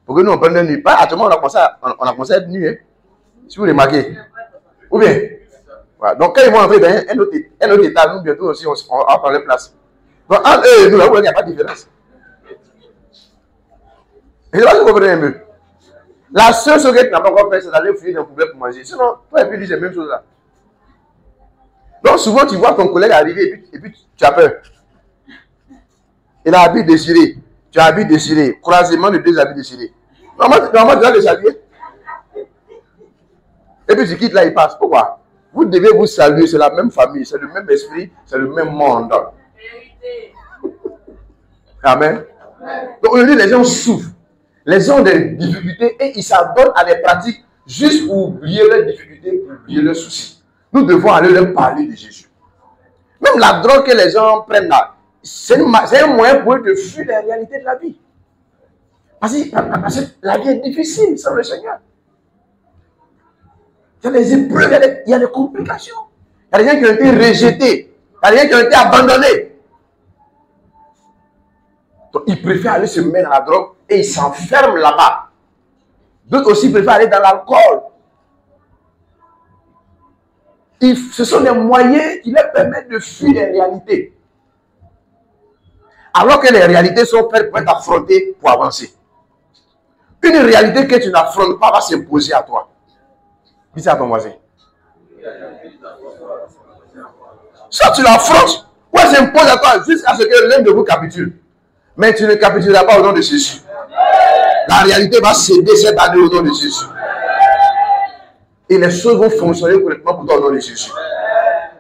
pour que nous on prenne des nus. Pas actuellement, on a commencé à être nus, hein, si vous remarquez. Ou bien, voilà. Donc quand ils vont entrer dans un autre état, nous bientôt aussi, on va prendre les places. Donc entre eux et nous, là, il n'y a pas de différence. Et c'est pas ce que vous comprenez un peu. La seule chose que tu n'as pas encore fait, c'est d'aller fouiller dans le poubelle pour manger. Sinon, toi et puis lui, c'est la même chose là. Donc souvent, tu vois ton collègue arriver et puis tu as peur. Il a habit déchiré. Tu as habit déchiré. Croisement de deux habits déchirés. Normalement, tu vas les saluer. Et puis tu quittes là, il passe. Pourquoi? Vous devez vous saluer, c'est la même famille, c'est le même esprit, c'est le même monde. Amen. Donc aujourd'hui, les gens souffrent. Les gens ont des difficultés et ils s'adonnent à des pratiques juste pour oublier leurs difficultés, pour oublier leurs soucis. Nous devons aller leur parler de Jésus. Même la drogue que les gens prennent là, c'est un moyen pour eux de fuir la réalité de la vie. Parce que la vie est difficile sans le Seigneur. Il y a des épreuves, il y a des complications. Il y a des gens qui ont été rejetés. Il y a des gens qui ont été abandonnés. Donc, ils préfèrent aller se mettre dans la drogue et ils s'enferment là-bas. D'autres aussi préfèrent aller dans l'alcool. Ce sont des moyens qui leur permettent de fuir les réalités. Alors que les réalités sont faites pour être affrontées pour avancer. Une réalité que tu n'affrontes pas va s'imposer à toi. Dis ça à ton voisin. Soit tu l'affrontes, ou elle s'impose à toi jusqu'à ce que l'un de vous capitule. Mais tu ne capituleras pas au nom de Jésus. La réalité va céder cette année au nom de Jésus. Et les choses vont fonctionner correctement pour toi au nom de Jésus.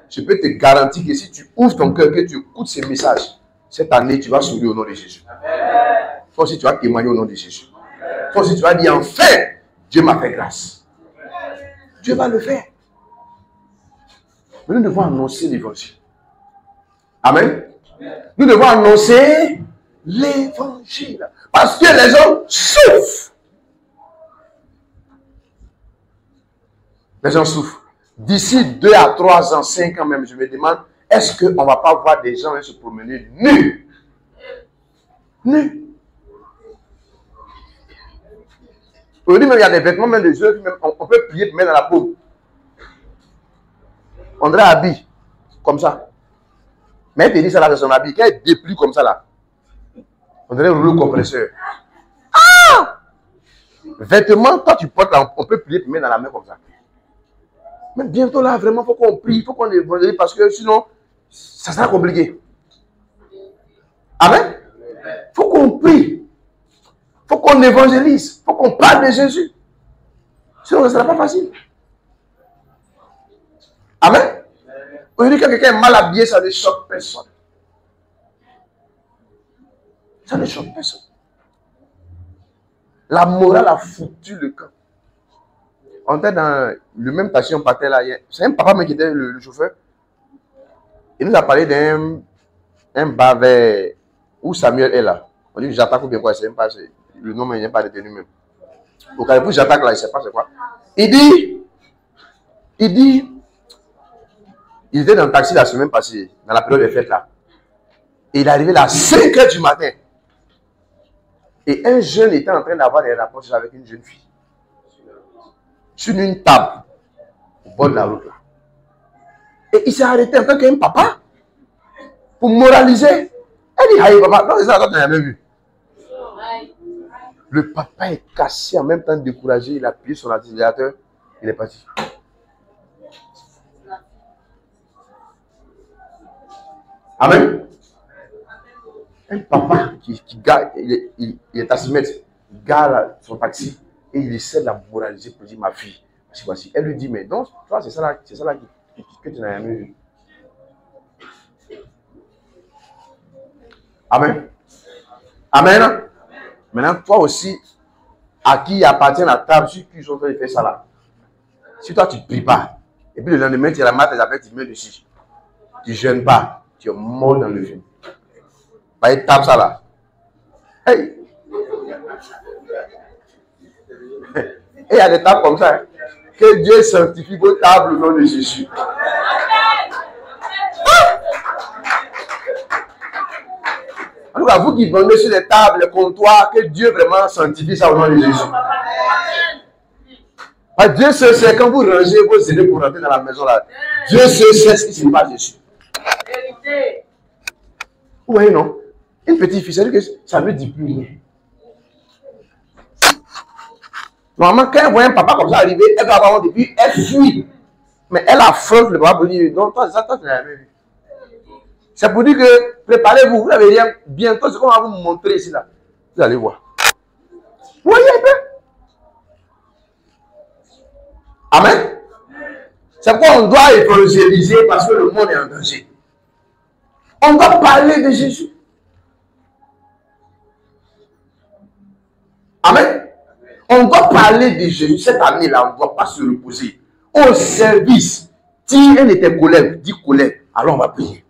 Je peux te garantir que si tu ouvres ton cœur, que tu écoutes ces messages, cette année, tu vas sourire au nom de Jésus. Toi aussi, tu vas témoigner au nom de Jésus. Toi aussi, tu vas dire, enfin, Dieu m'a fait grâce. Dieu va le faire. Mais nous devons annoncer l'évangile. Amen. Nous devons annoncer l'évangile. Parce que les gens souffrent. Les gens souffrent. D'ici 2 à 3 ans, 5 ans même, je me demande, est-ce qu'on ne va pas voir des gens se promener nus? Nus. Aujourd'hui, même, il y a des vêtements, même des jeux, on peut plier pour mettre dans la paume. On dirait habit, comme ça. Mais elle te dit ça là, c'est son habit. Quand elle déplie comme ça là, on dirait un rouleau compresseur. Ah! Vêtements, quand tu portes là, on peut plier pour mettre dans la main comme ça. Mais bientôt là, vraiment, il faut qu'on prie, il faut qu'on évangélise parce que sinon, ça sera compliqué. Amen? Il faut qu'on prie. Il faut qu'on évangélise. Il faut qu'on parle de Jésus. Sinon, ça ne sera pas facile. Amen? Aujourd'hui, quand quelqu'un est mal habillé, ça ne choque personne. Ça ne choque personne. La morale a foutu le camp. On était dans le même taxi, on partait là. C'est un papa qui était le chauffeur. Il nous a parlé d'un bar vers où Samuel est là. On dit j'attaque ou bien quoi, c'est même pas. Le nom n'est pas retenu même. Au cas où j'attaque là, il ne sait pas c'est quoi. Il dit, il était dans le taxi la semaine passée, dans la période des fêtes là. Et il est arrivé là à 5 h du matin. Et un jeune était en train d'avoir des rapports avec une jeune fille. Sur une table, au bord de la route là. Et il s'est arrêté en tant qu'un papa pour moraliser. Elle dit, aïe papa, non, c'est ça, toi tu n'as jamais vu. Le papa est cassé, en même temps découragé. Il a appuyé sur l'accélérateur. Il est parti. Amen. Un papa qui garde, il est à 6 mètres, il garde son taxi et il essaie de la moraliser pour dire ma fille. Voici. Elle lui dit, mais non, toi, c'est ça là que tu n'as jamais vu. Amen. Amen. Maintenant, toi aussi, à qui appartient la table, ceux qui sont en train de faire ça là. Si toi, tu ne pries pas, et puis le lendemain, tu ramasses tes affaires, tu mets dessus. Tu ne jeûnes pas, tu es mort dans le film. Bah, il tape ça là. Hey! Et il y a des tables comme ça. Hein. Que Dieu sanctifie vos tables au nom de Jésus. En tout cas, vous qui vendez sur les tables, les comptoirs, que Dieu vraiment sanctifie ça au nom de Jésus. Dieu seul sait quand vous rangez vos aînés pour rentrer dans la maison là. Dieu seul sait ce qui se passe dessus. Vous voyez, non? Une petite fille, ça ne dit plus rien. Normalement, quand elle voit un papa comme ça arriver, elle va avoir depuis, elle fuit. Mais elle affronte le papa pour dire, non, toi, ça, toi, tu n'as jamais vu. C'est pour dire que, préparez-vous, vous n'avez rien. Bientôt, c'est qu'on va vous montrer ici, là. Vous allez voir. Vous voyez un peu? Amen. C'est pourquoi on doit évangéliser parce que le monde est en danger. On doit parler de Jésus. Amen. On doit parler de Jésus. Cette année-là, on ne doit pas se reposer. Au service, si un de tes collègues dit collègue, alors on va prier.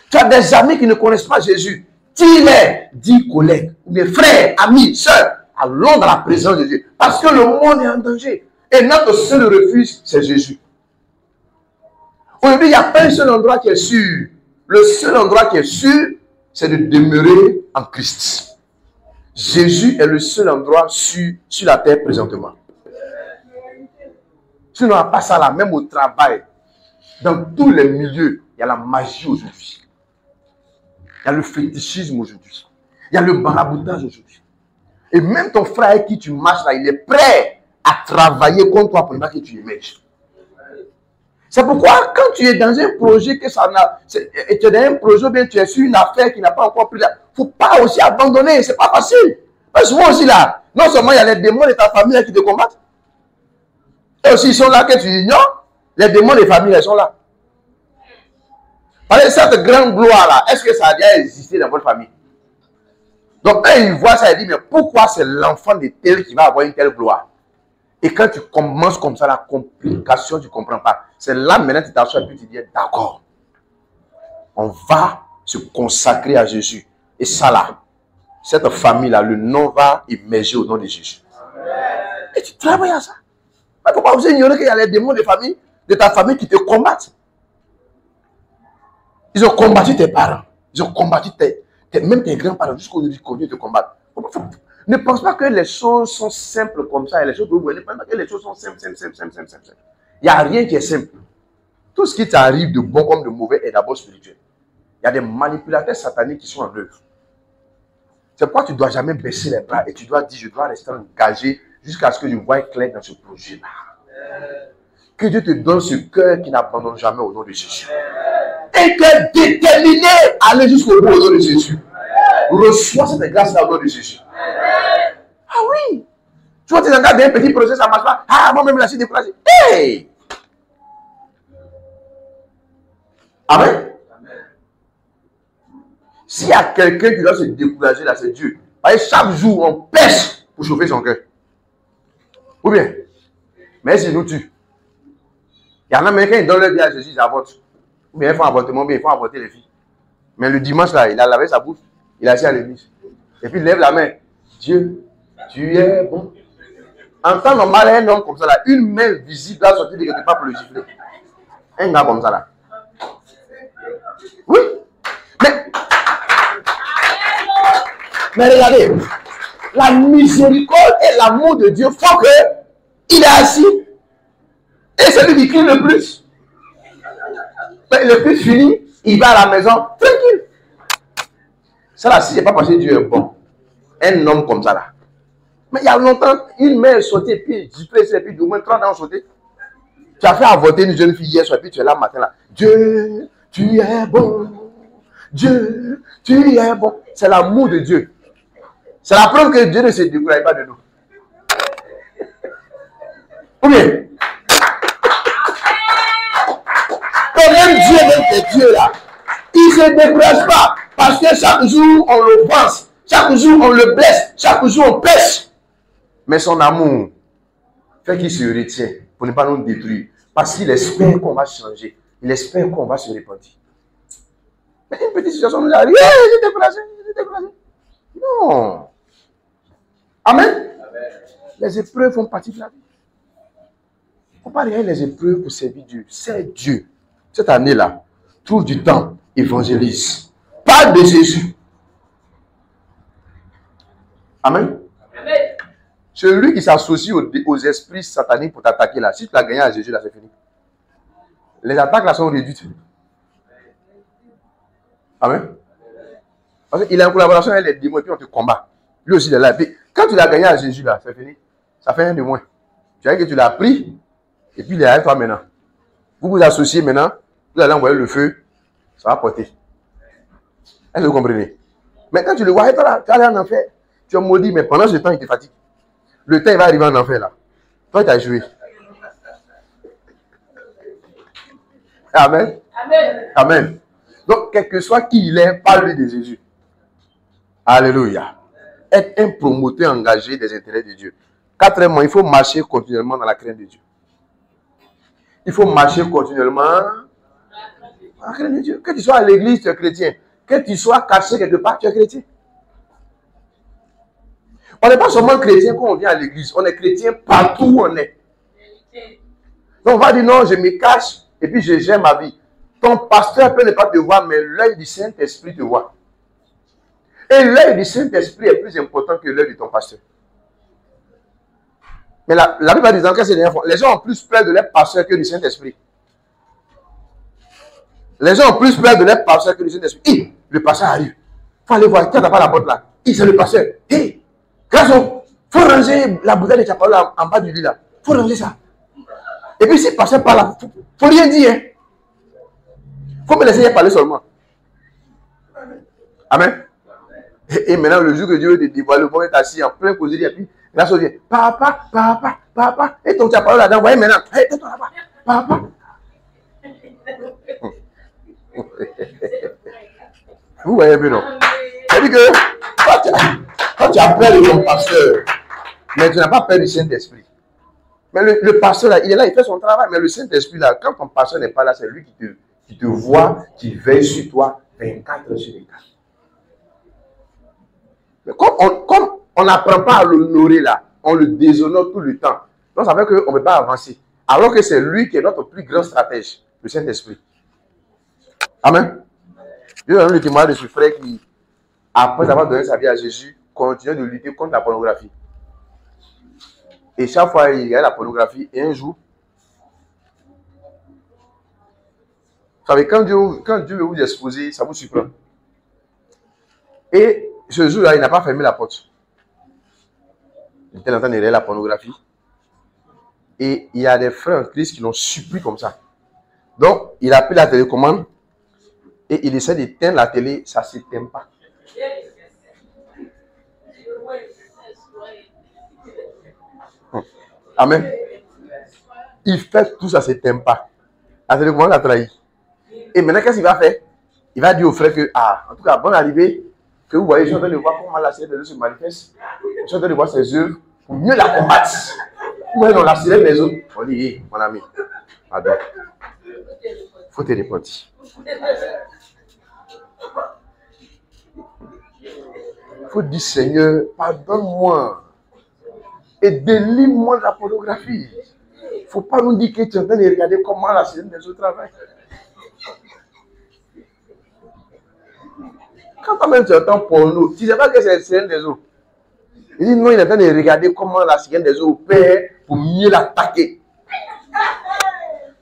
Tu as des amis qui ne connaissent pas Jésus. Dis-les, dis collègue, ou bien frère, ami, soeur, allons dans la présence de Dieu. Parce que le monde est en danger. Et notre seul refuge, c'est Jésus. Aujourd'hui, il n'y a pas un seul endroit qui est sûr. Le seul endroit qui est sûr, c'est de demeurer en Christ. Jésus est le seul endroit sûr sur la terre présentement. Si on n'a pas ça là, même au travail, dans tous les milieux, il y a la magie aujourd'hui. Il y a le fétichisme aujourd'hui. Il y a le maraboutage aujourd'hui. Et même ton frère avec qui tu marches là, il est prêt à travailler contre toi pour ne pas que tu émerges. C'est pourquoi quand tu es dans un projet que ça n'a, et tu es dans un projet, bien tu es sur une affaire qui n'a pas encore pris là, il ne faut pas aussi abandonner, c'est pas facile. Parce que souvent aussi là, non seulement il y a les démons de ta famille là, qui te combattent, et aussi ils sont là que tu ignores, les démons des familles elles sont là. Parce que cette grande gloire là, est-ce que ça a déjà existé dans votre famille? Donc quand ils voient ça, ils disent, mais pourquoi c'est l'enfant de tel qui va avoir une telle gloire? Et quand tu commences comme ça, la complication, tu ne comprends pas. C'est là maintenant que tu t'assois et puis tu dis, d'accord, on va se consacrer à Jésus. Et ça là, cette famille-là, le nom va émerger au nom de Jésus. Et tu travailles à ça. Mais pourquoi vous ignorez qu'il y a les démons de ta famille qui te combattent? Ils ont combattu tes parents. Ils ont combattu même tes grands-parents jusqu'aujourd'hui qui te combattent. Ne pense pas que les choses sont simples comme ça. Et les choses que vous voyez, ne pense pas que les choses sont simples. Il n'y a rien qui est simple. Tout ce qui t'arrive de bon comme de mauvais est d'abord spirituel. Il y a des manipulateurs sataniques qui sont en œuvre. C'est pourquoi tu ne dois jamais baisser les bras et tu dois dire, je dois rester engagé jusqu'à ce que je voie clair dans ce projet-là. Que Dieu te donne ce cœur qui n'abandonne jamais au nom de Jésus. Et tu es déterminé à aller jusqu'au bout au nom de Jésus. Reçois cette grâce-là au nom de Jésus. Ah oui. Tu vois, tu t'engages dans un petit projet, ça ne marche pas. Ah, moi-même, là, je suis découragé. Hey! Amen. S'il y a quelqu'un qui doit se décourager, là, c'est Dieu. Parce que chaque jour, on pêche pour chauffer son cœur. Ou bien, mais c'est nous tue. Il y en a même quand ils donnent leur vie à Jésus, ils avortent. Ou bien ils font avortement, bien ils font avorter les filles. Mais le dimanche, là, il a lavé sa bouche, il a assis à l'église. Et puis il lève la main. Dieu, tu es bon. En temps normal, un homme comme ça, là, une main visible doit sortir de quelque part pour le gifler. Un gars comme ça, là. Oui. Mais regardez, la miséricorde et l'amour de Dieu font qu'il est assis. Et c'est lui qui crie le plus. Mais le plus fini, il va à la maison tranquille. Ça là, si c'est pas parce que Dieu est bon, un homme comme ça là. Mais il y a longtemps, une mère sautait, puis du presse, puis au moins 30 ans sauté. Tu as fait avorter une jeune fille hier soir, puis tu es là matin là. Dieu, tu es bon. Dieu, tu es bon. C'est l'amour de Dieu. C'est la preuve que Dieu ne se décourage pas de nous. Ou bien, quand même Dieu, même tes dieux là, il ne se décourage pas. Parce que chaque jour, on le pense. Chaque jour, on le blesse. Chaque jour, on pêche. Mais son amour fait qu'il se retient pour ne pas nous détruire. Parce qu'il espère qu'on va changer. Il espère qu'on va se repentir. Mais une petite situation nous arrive. J'ai découragé, j'ai découragé. Non. Amen. Les épreuves font partie de la vie. Il ne faut pas regarder les épreuves pour servir Dieu. C'est Dieu. Cette année-là, trouve du temps, évangélise. Parle de Jésus. Amen. Amen. Celui qui s'associe aux esprits sataniques pour t'attaquer là, si tu l'as gagné à Jésus, là, c'est fini. Les attaques là sont réduites. Amen. Parce qu'il est en collaboration avec les démons et puis on te combat. Lui aussi, il est là. Et puis, quand tu l'as gagné à Jésus, là, c'est fini. Ça fait rien de moins. Tu vois que tu l'as pris et puis il est avec toi maintenant. Vous vous associez maintenant, vous allez envoyer le feu, ça va porter. Est-ce que vous comprenez? Mais quand tu le vois, tu vas aller en enfer. Tu es maudit, mais pendant ce temps, il te fatigue. Le temps, il va arriver en enfer là. Toi, tu as joué. Amen. Amen. Amen. Donc, quel que soit qui il est, parle-lui de Jésus. Alléluia. Être un promoteur engagé des intérêts de Dieu. Quatrièmement, il faut marcher continuellement dans la crainte de Dieu. Il faut marcher continuellement dans la crainte de Dieu. Que tu sois à l'église, tu es chrétien. Que tu sois caché quelque part, tu es chrétien. On n'est pas seulement chrétien quand on vient à l'église. On est chrétien partout où on est. Donc on va dire non, je me cache et puis je gère ma vie. Ton pasteur peut ne pas te voir, mais l'œil du Saint-Esprit te voit. Et l'œil du Saint-Esprit est plus important que l'œil de ton pasteur. Mais la plupart des gens, les gens ont plus peur de leur pasteur que du Saint-Esprit. Les gens ont plus peur de leur pasteur que du Saint-Esprit. Le pasteur arrive. Il faut aller voir. Tiens, t'as pas la porte là. C'est le pasteur. Hé, garçon, il faut ranger la bouteille de chapalou en bas du lit là. Il faut ranger ça. Et puis si le pasteur parle là, il ne faut rien dire. Il faut me laisser parler seulement. Amen. Et maintenant, le jour que Dieu veut te dévoiler, le pauvre est assis en plein causerie, et puis la chose vient. Papa, papa, papa. Et ton chapalou là-dedans, voyez maintenant. Hé, tais-toi là-bas. Papa. Vous voyez un peu, non? C'est-à-dire que quand tu as peur de ton pasteur, mais tu n'as pas peur du Saint-Esprit. Mais le pasteur, là, il est là, il fait son travail. Mais le Saint-Esprit, là, quand ton pasteur n'est pas là, c'est lui qui te voit, qui veille sur toi 24 sur 24. Mais comme on n'apprend pas à l'honorer, là, on le déshonore tout le temps. Donc, ça veut dire qu'on ne peut pas avancer. Alors que c'est lui qui est notre plus grand stratège, le Saint-Esprit. Amen. Je donne le témoignage de ce frère qui, après avoir donné sa vie à Jésus, continue de lutter contre la pornographie. Et chaque fois, il regarde la pornographie. Et un jour, vous savez, quand Dieu veut vous exposer, ça vous surprend. Et ce jour-là, il n'a pas fermé la porte. Il était en train de regarder la pornographie. Et il y a des frères en Christ qui l'ont supplié comme ça. Donc, il a pris la télécommande et il essaie d'éteindre la télé, ça ne s'éteint pas. Amen. Il fait tout ça, ne s'éteint pas. La télécommande l'a trahi. Et maintenant, qu'est-ce qu'il va faire? Il va dire aux frères que, en tout cas, bonne arrivée, que vous voyez, je suis en train de voir comment la sirène des eaux se manifeste. Je suis en train de voir ses œuvres pour mieux la combattre. Vous voyez, dans la sirène des eaux. On dit, hey, mon ami, pardon. Il faut te repentir. Il faut dire, Seigneur, pardonne-moi et délivre-moi de la pornographie. Il ne faut pas nous dire que tu es en train de regarder comment la sirène des eaux travaille. Quand toi-même tu entends porno, tu ne sais pas que c'est la sirène des eaux. Il dit non, il est en train de regarder comment la sirène des eaux opère pour mieux l'attaquer.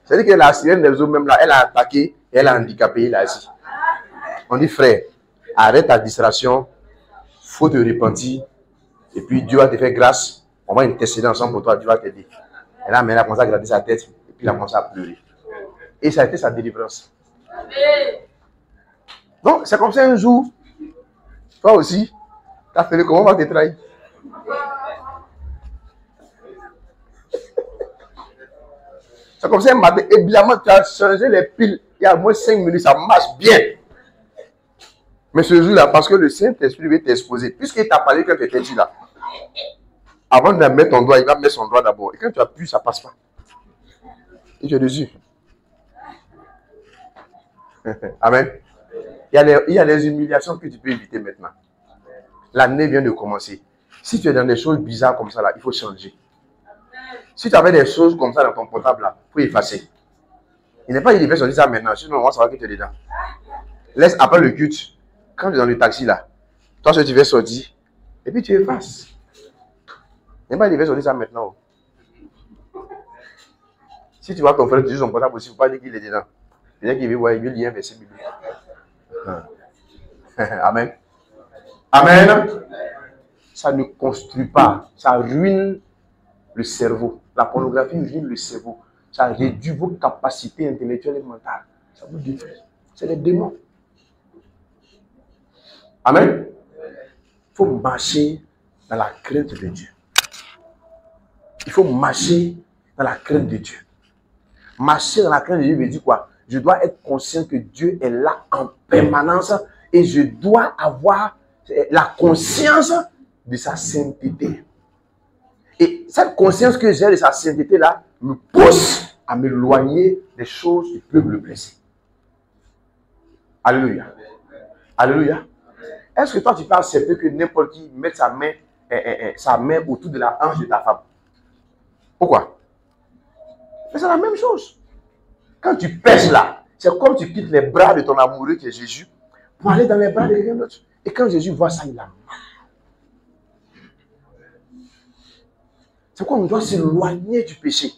C'est-à-dire que la sirène des eaux, même là, elle a attaqué, elle a handicapé, elle a assis. On dit frère, arrête ta distraction, il faut te repentir, et puis Dieu va te faire grâce, on va intercéder ensemble pour toi, Dieu va t'aider. Et là, maintenant, il a commencé à gratter sa tête, et puis il a commencé à pleurer. Et ça a été sa délivrance. Donc, c'est comme ça un jour, toi aussi, tu as fait comment on va te trahir. C'est comme ça un matin, évidemment, tu as changé les piles, il y a au moins 5 minutes, ça marche bien. Mais ce jour-là, parce que le Saint-Esprit veut t'exposer, puisqu'il t'a parlé quand tu étais dit là, avant de mettre ton doigt, il va mettre son doigt d'abord. Et quand tu appuies, ça ne passe pas. Et je te dis. Amen. Il y a des humiliations que tu peux éviter maintenant. L'année vient de commencer. Si tu es dans des choses bizarres comme ça, là, il faut changer. Si tu avais des choses comme ça dans ton portable, là, il faut effacer. Il n'est pas il devait sortir ça maintenant, sinon on va savoir que tu es dedans. Laisse après le culte, quand tu es dans le taxi là, toi tu vas sortir, et puis tu effaces. Il n'est pas il devait sortir ça maintenant. Si tu vois ton frère, tu dis son portable aussi, il ne faut pas dire qu'il est dedans. Il qu'il veut voir, il veut lire un verset biblique. Amen. Amen. Ça ne construit pas, ça ruine le cerveau. La pornographie ruine le cerveau. Ça réduit vos capacités intellectuelles et mentales. Ça vous détruit. C'est les démons. Amen. Il faut marcher dans la crainte de Dieu. Il faut marcher dans la crainte de Dieu. Marcher dans la crainte de Dieu veut dire quoi? Je dois être conscient que Dieu est là en permanence et je dois avoir la conscience de sa sainteté. Et cette conscience que j'ai de sa sainteté-là me pousse à m'éloigner des choses qui peuvent le blesser. Alléluia. Alléluia. Est-ce que toi, tu peux accepter que n'importe qui mette sa main autour de la hanche de ta femme? Pourquoi? Mais c'est la même chose. Quand tu pèches là, c'est comme tu quittes les bras de ton amoureux qui est Jésus pour aller dans les bras de quelqu'un d'autre. Et quand Jésus voit ça, il a mal. C'est pourquoi on doit s'éloigner du péché.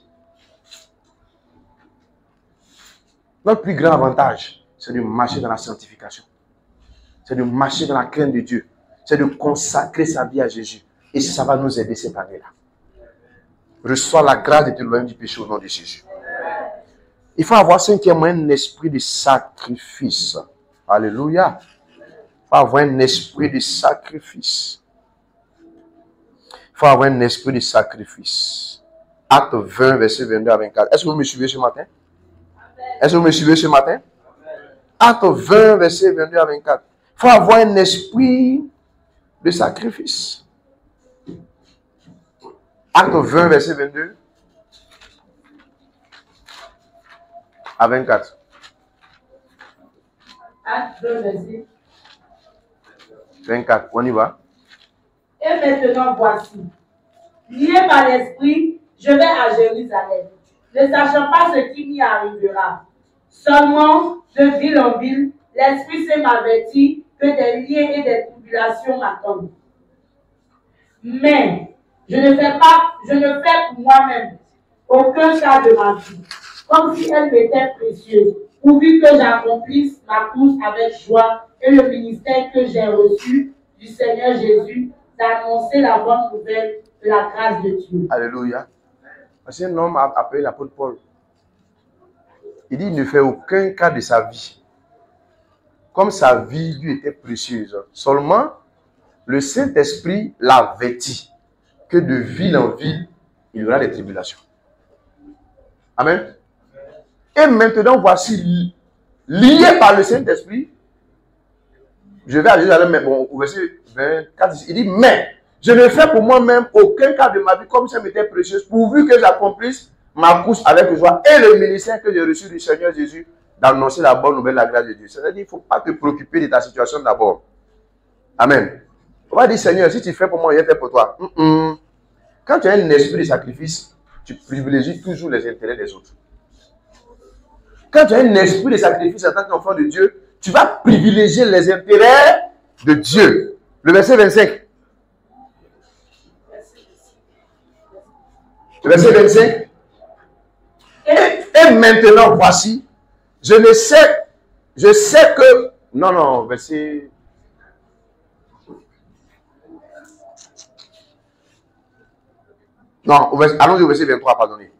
Notre plus grand avantage, c'est de marcher dans la sanctification. C'est de marcher dans la crainte de Dieu. C'est de consacrer sa vie à Jésus. Et ça va nous aider cette année-là. Reçois la grâce de t'éloigner du péché au nom de Jésus. Il faut avoir cinquièmement un esprit de sacrifice. Alléluia. Il faut avoir un esprit de sacrifice. Il faut avoir un esprit de sacrifice. Acte 20, verset 22 à 24. Est-ce que vous me suivez ce matin? Est-ce que vous me suivez ce matin? Acte 20, verset 22 à 24. Il faut avoir un esprit de sacrifice. Acte 20, verset 22 à 24. Acte 20, verset 24. On y va. Et maintenant, voici, lié par l'esprit, je vais à Jérusalem, ne sachant pas ce qui m'y arrivera. Seulement, de ville en ville, l'esprit s'est m'averti que des liens et des tribulations m'attendent. Mais je ne fais pour moi-même aucun cas de ma vie, comme si elle m'était précieuse, pourvu que j'accomplisse ma course avec joie et le ministère que j'ai reçu du Seigneur Jésus, d'annoncer la bonne nouvelle de la grâce de Dieu. Alléluia. C'est un homme appelé l'apôtre Paul. Il dit qu'il ne fait aucun cas de sa vie. Comme sa vie lui était précieuse. Seulement, le Saint-Esprit l'a vêti que de ville en ville, il y aura des tribulations. Amen. Et maintenant, voici, lié par le Saint-Esprit, je vais à Jérusalem, mais bon, au verset 24, il dit, mais je ne fais pour moi-même aucun cas de ma vie comme ça m'était précieuse, pourvu que j'accomplisse ma course avec joie et le ministère que j'ai reçu du Seigneur Jésus d'annoncer la bonne nouvelle, la grâce de Dieu. C'est-à-dire qu'il ne faut pas te préoccuper de ta situation d'abord. Amen. On va dire, Seigneur, si tu fais pour moi, je vais faire pour toi. Quand tu as un esprit de sacrifice, tu privilégies toujours les intérêts des autres. Quand tu as un esprit de sacrifice en tant qu'enfant de Dieu, tu vas privilégier les intérêts de Dieu. Le verset 25. Le verset 25. Et maintenant, voici, je sais que... Non, verset Non, allons-y au verset 23, pardonnez.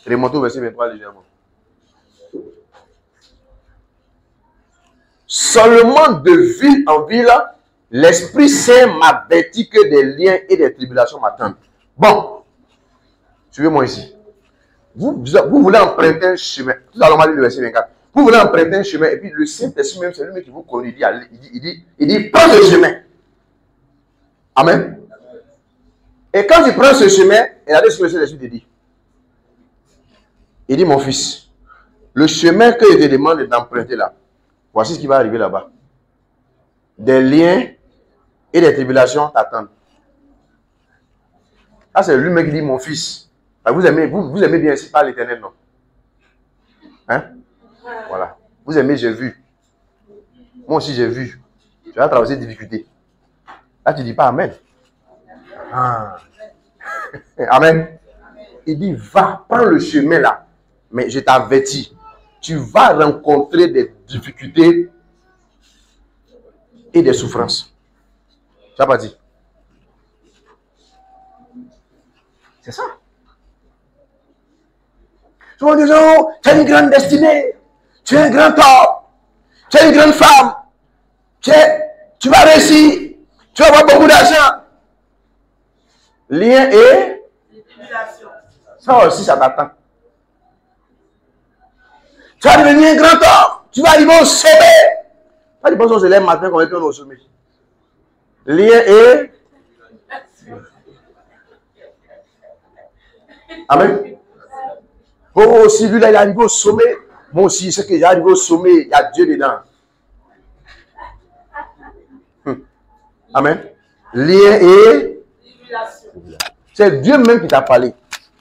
Remontez au verset 23 légèrement. Seulement de ville en ville, l'Esprit Saint m'avertit que des liens et des tribulations m'attendent. Bon, suivez-moi ici. Vous voulez emprunter un chemin. Tout à l'heure, on m'a dit le verset 24. Vous voulez emprunter un chemin et puis le Saint-Esprit même, c'est lui qui vous connaît. Il dit, prends ce chemin. Amen. Et quand tu prends ce chemin, regardez ce que le Saint-Esprit te dit. Il dit, mon fils, le chemin que je te demande d'emprunter là, voici ce qui va arriver là-bas. Des liens et des tribulations t'attendent. Ça, c'est lui-même qui dit, mon fils. Vous aimez bien ici par l'Éternel, non? Hein? Voilà. Vous aimez, j'ai vu. Moi aussi, j'ai vu. Tu vas traverser des difficultés. Là, tu ne dis pas Amen. Ah. Amen. Il dit, va, prends le chemin là. Mais je t'avertis, tu vas rencontrer des difficultés et des souffrances. Tu n'as pas dit? C'est ça. Souvent des gens, tu as une grande destinée, tu es un grand homme, tu es une grande femme, tu vas réussir, tu vas avoir beaucoup d'argent. Lien et ça aussi, ça t'attend. Tu vas devenir un grand homme, tu vas arriver au sommet. Pas du qu'on se lève matin qu'on est au sommet. Lien et Amen. Oh, si lui là, il est arrivé au sommet, moi aussi, c'est que j'ai arrivé au sommet, il y a Dieu dedans. Amen. Lien et c'est Dieu même qui t'a parlé.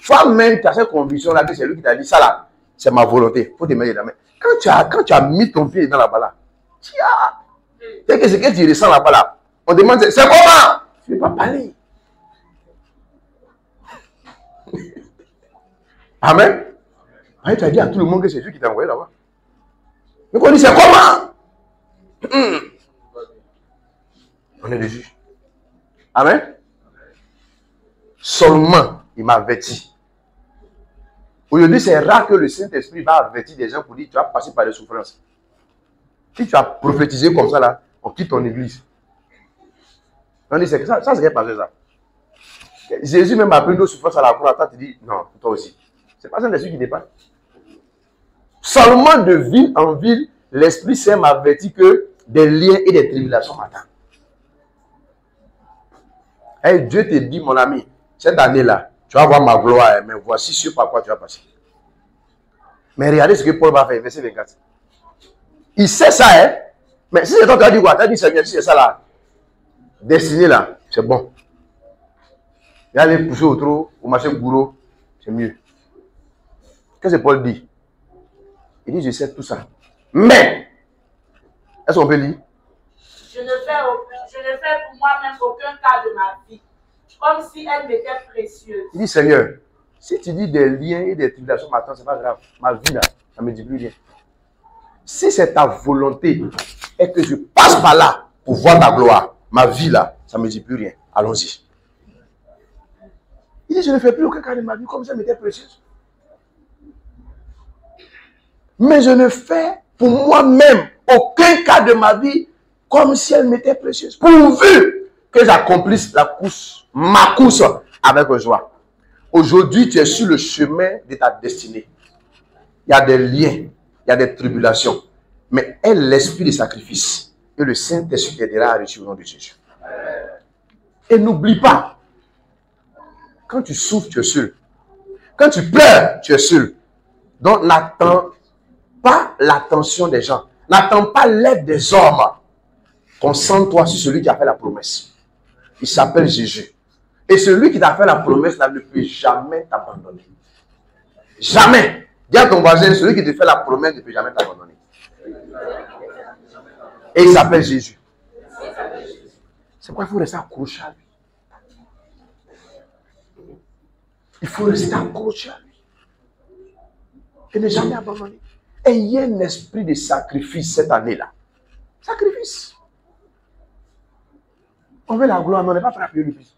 Toi-même, tu as cette conviction-là que c'est lui qui t'a dit ça là, c'est ma volonté. Il faut te mettre dedans. Quand tu as mis ton pied dans là-bas là, c'est que ce que tu ressens là-bas là, on demande, c'est comment? Tu ne peux pas parler. Amen. Tu as dit à tout le monde que c'est Dieu qui t'a envoyé là-bas. Mais on dit, c'est comment? On est des juges. Amen. Seulement, il m'a averti. Aujourd'hui, c'est rare que le Saint-Esprit va avertir des gens pour dire, tu vas passer par des souffrances. Si tu as prophétisé comme ça, là, on quitte ton église. On dit, c'est ça, c'est qui est passé ça. Jésus même a pris nos souffrances à la croix. Toi, tu dis, non, toi aussi. C'est pas Saint-Esprit qui dépasse. Seulement de ville en ville, l'Esprit Saint m'avertit que des liens et des tribulations m'attendent. Et Dieu te dit, mon ami, cette année-là, tu vas voir ma gloire, mais voici ce par quoi tu vas passer. Mais regardez ce que Paul va faire, verset 24. Il sait ça, hein? Mais si c'est toi qui as dit quoi? Tu as dit, Seigneur, si c'est ça là, destiné là, c'est bon. Et aller pousser au trou, au marché bourreau, c'est mieux. Qu'est-ce que Paul dit? Il dit, je sais tout ça. Mais, est-ce qu'on peut lire? Je ne fais pour moi-même aucun cas de ma vie, comme si elle m'était précieuse. Il dit, Seigneur, si tu dis des liens et des tribulations maintenant, c'est pas grave. Ma vie là, ça ne me dit plus rien. Si c'est ta volonté et que je passe par là pour voir ta gloire, ma vie là, ça ne me dit plus rien. Allons-y. Il dit, je ne fais plus aucun cas de ma vie comme si elle m'était précieuse. Mais je ne fais pour moi-même aucun cas de ma vie comme si elle m'était précieuse. Pourvu que j'accomplisse ma course avec joie. Aujourd'hui, tu es sur le chemin de ta destinée. Il y a des liens, il y a des tribulations. Mais est l'esprit de sacrifice. Et le Saint-Esprit t'aidera à réussir au nom de Jésus. Et n'oublie pas, quand tu souffres, tu es seul. Quand tu pleures, tu es seul. Donc n'attends pas l'attention des gens. N'attends pas l'aide des hommes. Concentre-toi sur celui qui a fait la promesse. Il s'appelle Jésus. Et celui qui t'a fait la promesse là, ne peut jamais t'abandonner. Jamais. Dis à ton voisin, celui qui te fait la promesse ne peut jamais t'abandonner. Et il s'appelle Jésus. C'est pourquoi il faut rester accroché à lui. Il faut rester accroché à lui. Et ne jamais abandonner. Et il y a un esprit de sacrifice cette année-là. Sacrifice. On veut la gloire, mais on n'est pas prêt à payer le prix.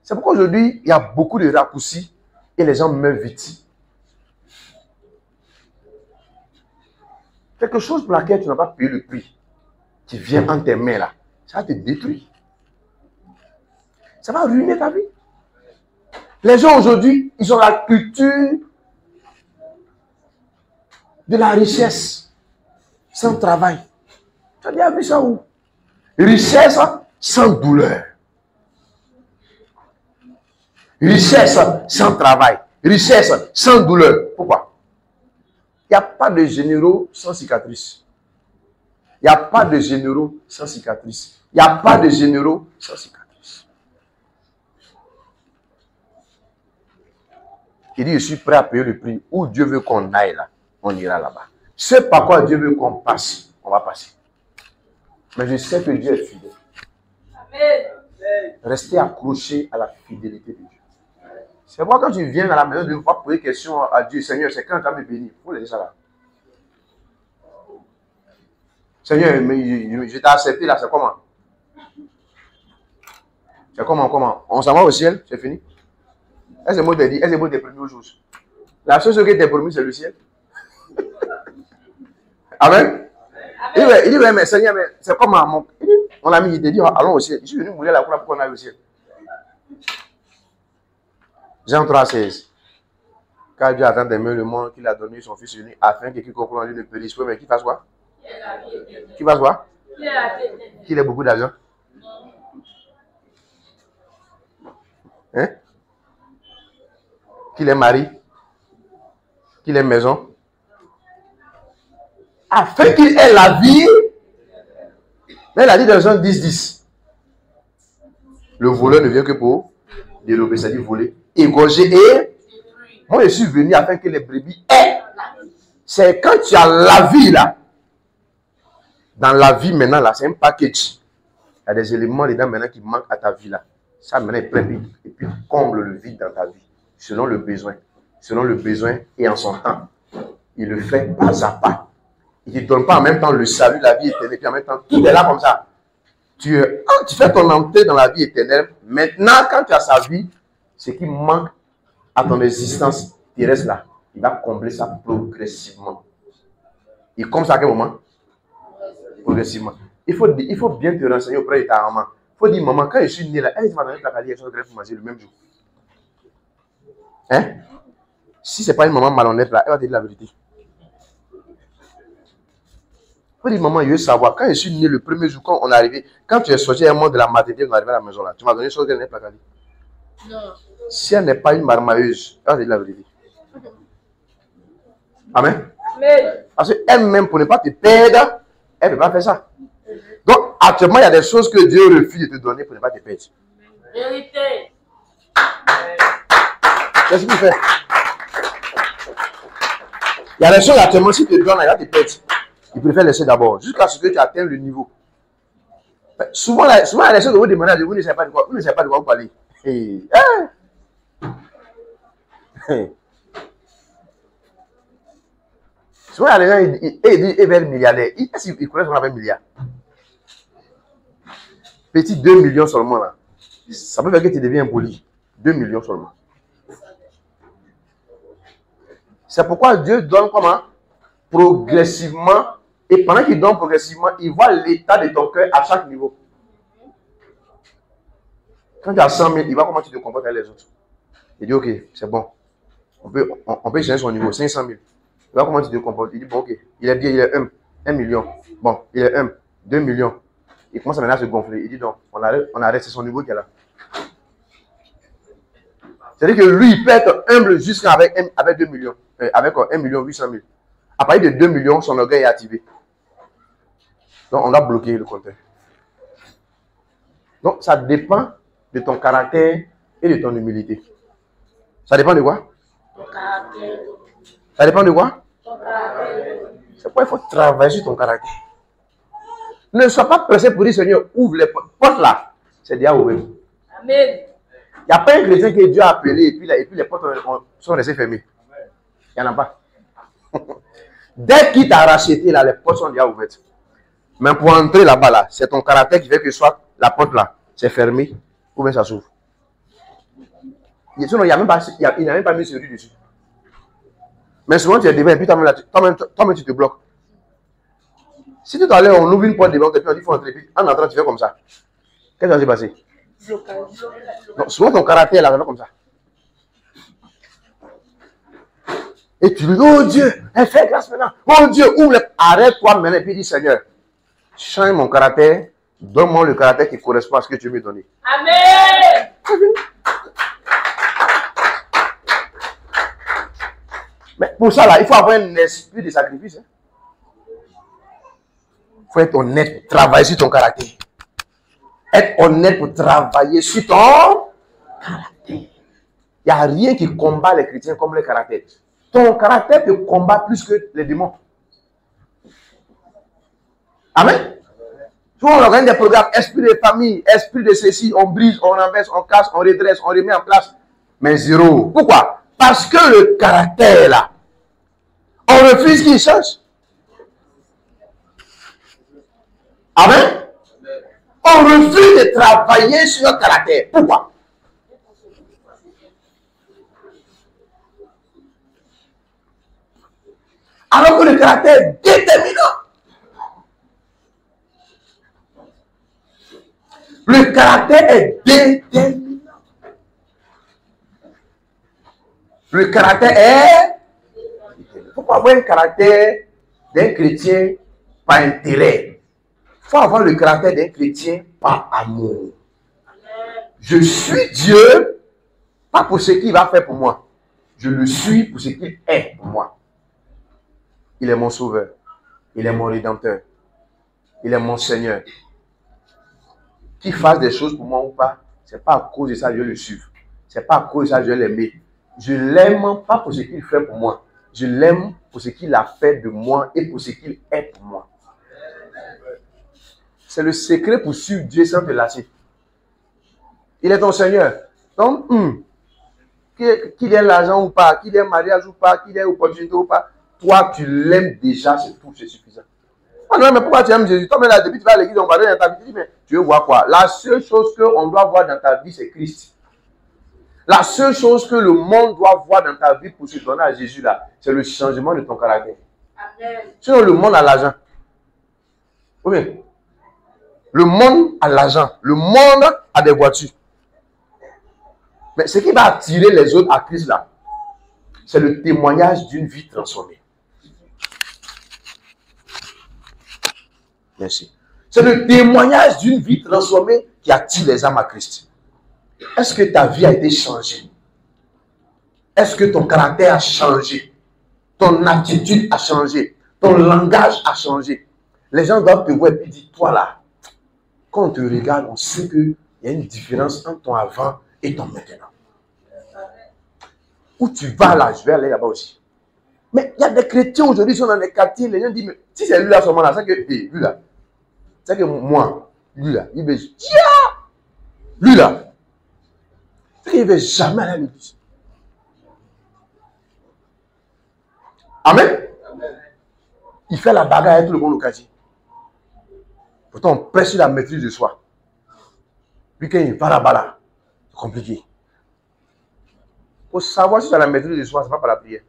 C'est pourquoi aujourd'hui, il y a beaucoup de raccourcis et les gens meurent vite. Quelque chose pour laquelle tu n'as pas payé le prix, qui vient en tes mains là, ça va te détruire. Ça va ruiner ta vie. Les gens aujourd'hui, ils ont la culture de la richesse sans travail. Tu as déjà vu ça où? Richesse sans douleur. Richesse sans travail. Richesse sans douleur. Pourquoi? Il n'y a pas de généraux sans cicatrice. Il n'y a pas de généraux sans cicatrice. Il n'y a pas de généraux sans cicatrice. Il dit, je suis prêt à payer le prix. Où Dieu veut qu'on aille là, on ira là-bas. Ce par quoi Dieu veut qu'on passe, on va passer. Mais je sais que Dieu est fidèle. Amen. Restez accroché à la fidélité de Dieu. C'est pourquoi quand tu viens à la maison, de ne pas poser question à Dieu, Seigneur, c'est quand tu vas me bénir. Il faut laisser ça là. Seigneur, je t'ai accepté là, c'est comment? C'est comment? On s'en va au ciel, c'est fini. Est-ce que moi t'ai dit, est-ce que moi t'ai promis aux choses? La seule chose que t'ai promis, c'est le ciel. Amen. Il dit, mais Seigneur, mais c'est comment? Mon ami, il t'a dit, allons au ciel. Je suis venu mourir là pour qu'on aille au ciel. Jean 3,16. Car Dieu a tant aimé le monde qu'il a donné son Fils unique afin que quiconque en lui ne périsse pas, mais qu'il fasse quoi? Qui fasse quoi? Qu'il ait beaucoup d'argent. Hein? Qu'il ait mari. Qu'il ait maison. Afin qu'il ait la vie. Mais il a dit dans Jean 10,10. Le voleur ne vient que pour dérober, c'est-à-dire voler, égorger et... Moi, je suis venu afin que les brebis aient. C'est quand tu as la vie là. Dans la vie maintenant là, c'est un package. Il y a des éléments dedans maintenant qui manquent à ta vie là. Ça maintenant est plein et puis comble le vide dans ta vie. Selon le besoin. Selon le besoin et en son temps. Il le fait pas à pas. Il ne te donne pas en même temps le salut, la vie éternelle, puis en même temps, tout est là comme ça. Tu fais ton entrée dans la vie éternelle. Maintenant, quand tu as sa vie, ce qui manque à ton existence, il reste là. Il va combler ça progressivement. Il comble ça à quel moment? Progressivement. Il faut bien te renseigner auprès de ta maman. Il faut dire, maman, quand je suis né là, elle m'a donné la calière pour manger le même jour. Hein? Si ce n'est pas une maman malhonnête là, elle va te dire la vérité. Il faut dire, maman, je veux savoir, quand je suis né le premier jour, quand on est arrivé, quand tu es sorti à un moment de la maternité, on est arrivé à la maison là, tu m'as donné une chose qu'elle n'est pas calée. Non. Si elle n'est pas une marmailleuse, elle va te dire la vérité. Amen. Mais... Parce qu'elle-même, pour ne pas te perdre, elle ne peut pas faire ça. Donc, actuellement, il y a des choses que Dieu refuse de te donner pour ne pas te perdre. Vérité. Qu'est-ce qu'il fait? Il y a des choses actuellement, si tu te donnes, il va te perdre. Il préfère laisser d'abord, jusqu'à ce que tu atteignes le niveau. Souvent, il y a des choses que vous demandez, vous ne savez pas de quoi vous parlez. Souvent, il y a des gens, ils disent, il veut être milliardaire. Est-ce qu'ils connaissent qu'on appelle milliard? Petit 2 millions seulement là. Ça peut faire que tu deviens impoli. 2 millions seulement. C'est pourquoi Dieu donne comment? Progressivement. Et pendant qu'il donne progressivement, il voit l'état de ton cœur à chaque niveau. Quand tu as 100 000, il voit comment tu te comportes avec les autres. Il dit, ok, c'est bon. On peut changer son niveau, 500 000. Il voit comment tu te comportes. Il dit, bon, ok, il est bien, il est 1 million. Bon, il est 2 millions. Il commence maintenant à se gonfler. Il dit, non, on arrête, c'est son niveau qui est là. C'est-à-dire que lui, il peut être humble jusqu'à avec 2 millions. Avec 1 800 000. À partir de 2 millions, son orgueil est activé. Donc, on a bloqué le compteur. Donc, ça dépend de ton caractère et de ton humilité. Ça dépend de quoi? Ton caractère. Ça dépend de quoi? Ton caractère. C'est pourquoi il faut travailler sur ton caractère. Ne sois pas pressé pour dire, Seigneur, ouvre les portes là. C'est déjà ouvert. Amen. Il n'y a pas un chrétien que Dieu a appelé et puis les portes sont restées fermées. Il n'y en a pas. Dès qu'il t'a racheté là, les portes sont déjà ouvertes. Mais pour entrer là-bas, là, c'est ton caractère qui fait que soit la porte là, c'est fermé, ou bien ça s'ouvre. Sinon, il n'a même pas mis ce riz dessus. Mais souvent, tu es devant et puis toi-même, tu te bloques. Si tu t'allais, on ouvre une porte devant et puis on dit qu'il faut entrer. Puis en entrant, tu fais comme ça. Qu'est-ce qui va se passer? Non, souvent, ton caractère là, comme ça. Et tu dis, oh Dieu, elle fait grâce maintenant. Oh Dieu, ouvre. Arrête-toi maintenant et puis dis, Seigneur, change mon caractère. Donne-moi le caractère qui correspond à ce que tu veux me donner. Amen. Mais pour ça, là, il faut avoir un esprit de sacrifice. Il faut être honnête, travailler sur ton caractère. Être honnête pour travailler sur ton caractère. Il n'y a rien qui combat les chrétiens comme le caractère. Ton caractère te combat plus que les démons. Amen. Souvent, on organise des programmes, esprit de famille, esprit de ceci, on brise, on renverse, on casse, on redresse, on remet en place. Mais zéro. Pourquoi? Parce que le caractère là, on refuse qu'il change. Amen. On refuse de travailler sur notre caractère. Pourquoi? Alors que le caractère est déterminant. Le caractère est déterminant. Le caractère est... Pourquoi avoir un caractère d'un chrétien par intérêt? Il faut avoir le caractère d'un chrétien par amour. Je suis Dieu, pas pour ce qu'il va faire pour moi. Je le suis pour ce qu'il est pour moi. Il est mon sauveur. Il est mon rédempteur. Il est mon Seigneur. Qu'il fasse des choses pour moi ou pas, ce n'est pas à cause de ça que je le suive. Ce n'est pas à cause de ça que je l'aime. Je l'aime pas pour ce qu'il fait pour moi. Je l'aime pour ce qu'il a fait de moi et pour ce qu'il est pour moi. C'est le secret pour suivre Dieu sans te lasser. Il est ton Seigneur. Donc, qu'il ait l'argent ou pas, qu'il ait mariage ou pas, qu'il ait opportunité ou pas, toi, tu l'aimes déjà, c'est tout, c'est suffisant. Ah non, mais pourquoi tu aimes Jésus? Toi, mais là, depuis que tu vas à l'église, on va dans ta vie, tu dis, mais tu veux voir quoi? La seule chose qu'on doit voir dans ta vie, c'est Christ. La seule chose que le monde doit voir dans ta vie pour se donner à Jésus, là, c'est le changement de ton caractère. Amen. Sinon, le monde a l'argent. Oui. Le monde a l'argent. Le monde a des voitures. Mais ce qui va attirer les autres à Christ, là, c'est le témoignage d'une vie transformée. Merci. C'est le témoignage d'une vie transformée qui attire les âmes à Christ. Est-ce que ta vie a été changée? Est-ce que ton caractère a changé? Ton attitude a changé? Ton langage a changé? Les gens doivent te voir et puis dire, toi là, quand on te regarde, on sait qu'il y a une différence entre ton avant et ton maintenant. Où tu vas là, je vais aller là-bas aussi. Mais il y a des chrétiens aujourd'hui qui sont dans des quartiers, les gens disent, mais si c'est lui là, à ce moment-là, c'est que, lui là, c'est que moi, lui là, il veut, lui là, c'est qu'il ne veut jamais aller à l'église. Amen. Il fait la bagarre avec tout le monde au quartier. Pourtant, on prêche sur la maîtrise de soi. Puis quand il va là-bas là, c'est compliqué. Pour savoir si tu as la maîtrise de soi, ce n'est pas par la prière.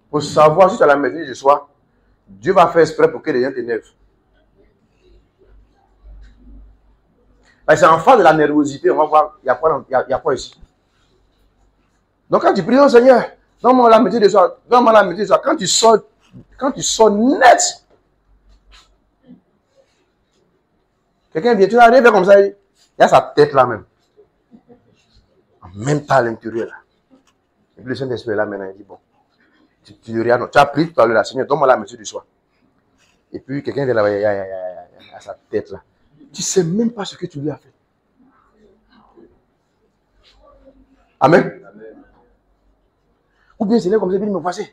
Pour savoir si tu as la maîtrise de soi, Dieu va faire exprès pour que les gens t'énervent. Parce que en face de la nervosité, on va voir, il y a quoi ici. Donc quand tu pries au Seigneur, donne-moi la maîtrise de soi, donne-moi la maîtrise de soi. Quand tu sors net, quelqu'un vient, tu vas arriver comme ça, il y a sa tête là même. En même temps à l'intérieur là. Et puis le Saint-Esprit là maintenant, il dit bon, tu regardes, tu as pris tout à l'heure là, Seigneur, donne-moi la maîtrise de soi. Et puis quelqu'un vient là, il y a sa tête là. Tu ne sais même pas ce que tu lui as fait. Amen. Ou bien c'est là comme ça, il me voici.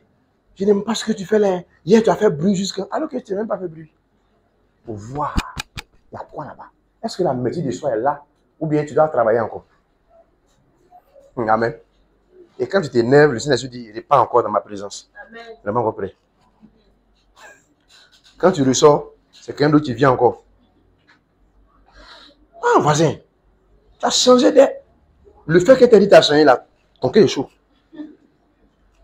Je n'aime pas ce que tu fais là. Hier, tu as fait bruit jusqu'à... Alors que tu n'as même pas fait bruit. Pour voir, il y a quoi là-bas? Est-ce que la maîtrise de soi est là? Ou bien tu dois travailler encore? Amen. Et quand tu t'énerves, le Seigneur dit, il n'est pas encore dans ma présence. Amen. Il n'est pas encore prêt. Quand tu ressors, c'est quelqu'un d'autre qui vient encore. Ah, voisin, tu as changé d'air. Le fait que tu as dit t'as changé là, ton cœur est chaud.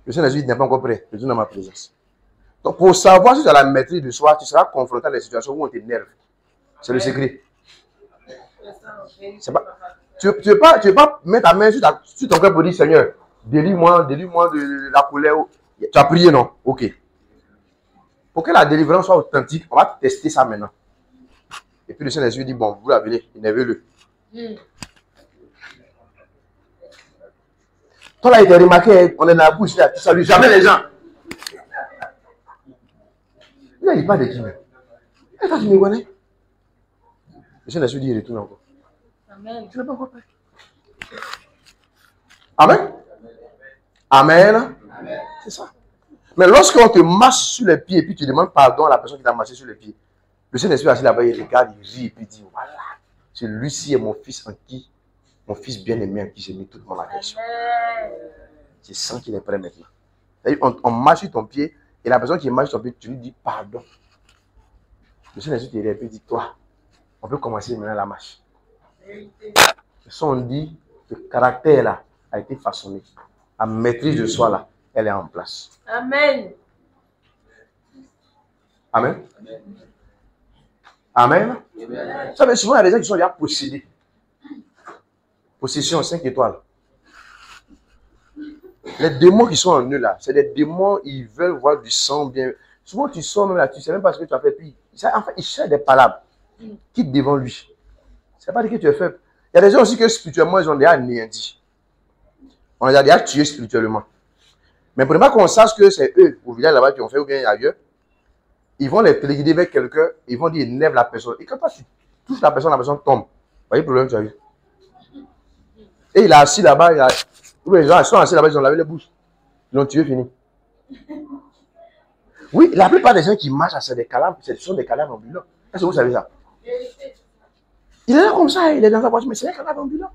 Le Saint-Esprit n'est pas encore prêt. Je dis dans ma présence. Donc, pour savoir si tu as la maîtrise de soi, tu seras confronté à des situations où on t'énerve. C'est le secret. Pas, tu ne veux pas mettre ta main sur ton cœur pour dire Seigneur, délivre-moi de la colère. Tu as prié, non? Ok. Pour que la délivrance soit authentique, on va tester ça maintenant. Et puis le Saint-Esprit dit bon, vous l'avez, énervez-le. Toi là, il t'a remarqué, on est dans la bouche là, tu salues jamais les gens. Il n'y a pas de qui. Et toi, tu me connais? Le Saint-Esprit dit, il retourne encore. Amen. Tu n'es pas encore prêt. Amen. Amen. Amen. C'est ça. Mais lorsqu'on te marche sur les pieds et puis tu demandes pardon à la personne qui t'a marché sur les pieds, le Saint-Esprit assis là-bas, il regarde, il rit et puis il dit, voilà, celui-ci est mon fils en qui, mon fils bien-aimé en qui j'ai mis toute mon affection. Je sens qu'il est prêt maintenant. On marche sur ton pied et la personne qui marche sur ton pied, tu lui dis pardon. Le Saint-Esprit te regarde et dit, toi, on peut commencer maintenant la marche. On dit, le caractère là a été façonné. La maîtrise de soi là, elle est en place. Amen. Amen. Amen. Amen. Ça veut souvent, il y a des gens qui sont déjà possédés. Possession 5 étoiles. Les démons qui sont en eux là, c'est des démons, ils veulent voir du sang bien. Souvent, tu sors même là, tu ne sais même pas ce que tu as fait. Puis, en fait, ils cherchent des palabres. Quitte devant lui. Ce n'est pas dire que tu es faible. Il y a des gens aussi que spirituellement, ils ont déjà anéanti. On les a déjà tués spirituellement. Mais pour ne pas qu'on sache que c'est eux, au village là-bas, qui ont fait ou bien ailleurs, ils vont les téléguider avec quelqu'un, ils vont dire, énerve la personne. Et quand toi, tu touches la personne tombe. Vous voyez le problème que tu as eu. Et il est assis là-bas, les gens sont assis là-bas, ils ont lavé les bouches. Ils l'ont tué, fini. Oui, la plupart des gens qui marchent, c'est des cadavres, ce sont des cadavres ambulants. Est-ce que vous savez ça? Il est là comme ça, il est dans sa voiture, mais c'est un cadavre ambulant.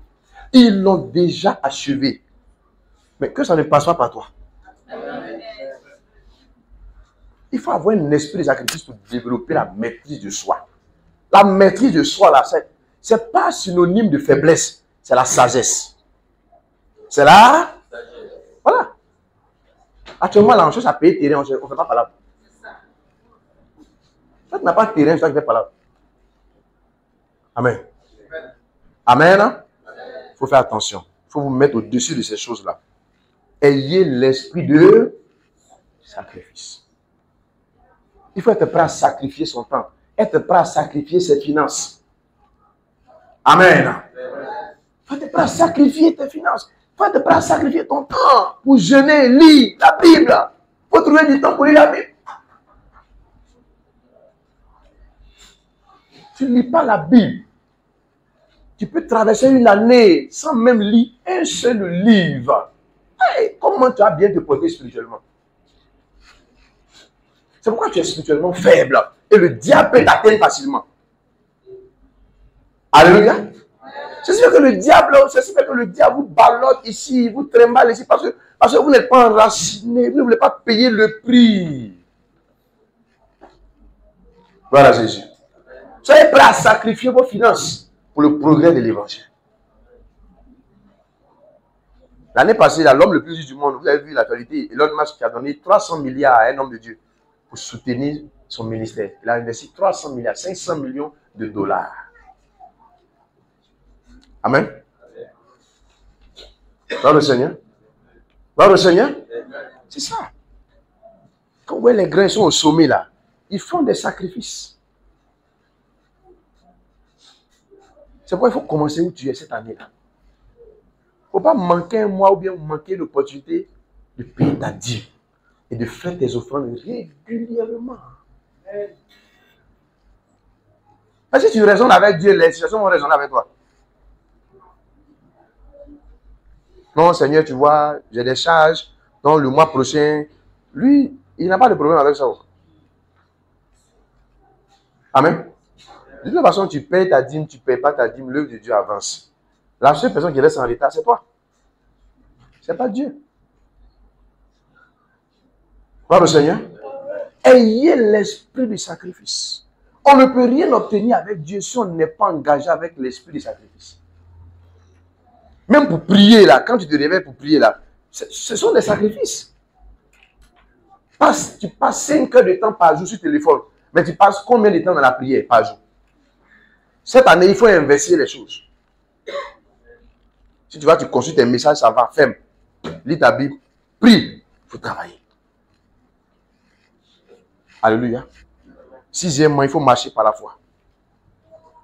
Ils l'ont déjà achevé. Mais que ça ne passe pas par toi. Il faut avoir un esprit de sacrifice pour développer la maîtrise de soi. La maîtrise de soi, là, ce n'est pas synonyme de faiblesse, c'est la sagesse. C'est là. Voilà. Actuellement, là, on cherche à payer terrain, on ne fait pas palabre. Toi, tu n'as pas de terrain, c'est toi qui fais palabre. Amen. Amen. Il faut faire attention. Il faut vous mettre au-dessus de ces choses-là. Ayez l'esprit de sacrifice. Il faut être prêt à sacrifier son temps. Être prêt à sacrifier ses finances. Amen. Il faut être prêt à sacrifier tes finances. Il faut être prêt à sacrifier ton temps pour jeûner, lire la Bible. Il faut trouver du temps pour lire la Bible. Tu ne lis pas la Bible. Tu peux traverser une année sans même lire un seul livre. Hey, comment tu as bien te porter spirituellement? C'est pourquoi tu es spirituellement faible. Et le diable peut t'atteindre facilement. Alléluia. C'est sûr que le diable vous ballotte ici, vous trimballe ici, parce que vous n'êtes pas enraciné, vous ne voulez pas payer le prix. Voilà Jésus. Soyez prêts à sacrifier vos finances pour le progrès de l'évangile. L'année passée, l'homme le plus riche du monde, vous avez vu l'actualité, Elon Musk qui a donné 300 milliards à un homme de Dieu pour soutenir son ministère. Il a investi 300 milliards, 500 millions de dollars. Amen. Gloire au Seigneur. Gloire au Seigneur. C'est ça. Quand vous voyez les grains sont au sommet là, ils font des sacrifices. C'est pourquoi il faut commencer où tu es cette année-là. Il ne faut pas manquer un mois ou bien manquer l'opportunité de payer ta dîme et de faire tes offrandes régulièrement. Parce que si tu raisonnes avec Dieu, les situations vont raisonner avec toi. Non, Seigneur, tu vois, j'ai des charges. Donc, le mois prochain, lui, il n'a pas de problème avec ça. Amen. De toute façon, tu payes ta dîme, tu ne payes pas ta dîme, l'œuvre de Dieu avance. La seule personne qui reste en retard, c'est toi. Ce n'est pas Dieu. Gloire au Seigneur. Ayez l'esprit du sacrifice. On ne peut rien obtenir avec Dieu si on n'est pas engagé avec l'esprit du sacrifice. Même pour prier là, quand tu te réveilles pour prier là, ce sont des sacrifices. Tu passes 5 heures de temps par jour sur le téléphone, mais tu passes combien de temps dans la prière par jour? Cette année, il faut investir les choses. Si tu vas, tu consultes tes messages, ça va, ferme. Lis ta Bible, prie, il faut travailler. Alléluia. 6e, il faut marcher par la foi.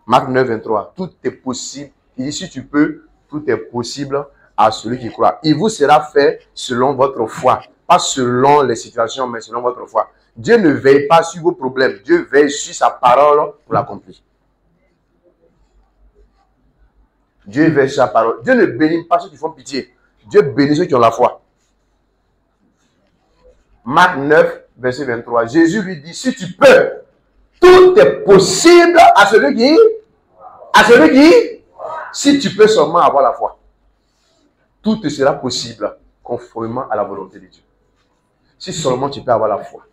Marc 9, 23. Tout est possible. Il dit, si tu peux, tout est possible à celui qui croit. Il vous sera fait selon votre foi. Pas selon les situations, mais selon votre foi. Dieu ne veille pas sur vos problèmes. Dieu veille sur sa parole pour l'accomplir. Dieu veille sur sa parole. Dieu ne bénit pas ceux qui font pitié. Dieu bénit ceux qui ont la foi. Marc 9, verset 23. Jésus lui dit, si tu peux, tout est possible à celui qui, si tu peux seulement avoir la foi. Tout te sera possible conformément à la volonté de Dieu. Si seulement tu peux avoir la foi.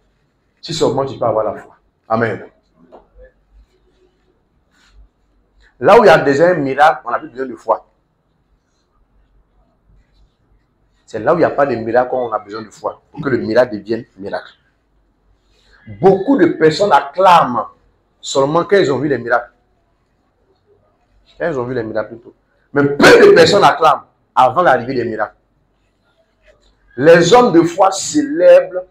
Si seulement tu peux avoir la foi. Amen. Là où il y a déjà un miracle, on n'a plus besoin de foi. C'est là où il n'y a pas de miracle qu'on a besoin de foi. Pour que le miracle devienne miracle. Beaucoup de personnes acclament seulement quand ils ont vu les miracles. Quand ils ont vu les miracles plutôt. Mais peu de personnes acclament avant l'arrivée des miracles. Les hommes de foi célèbrent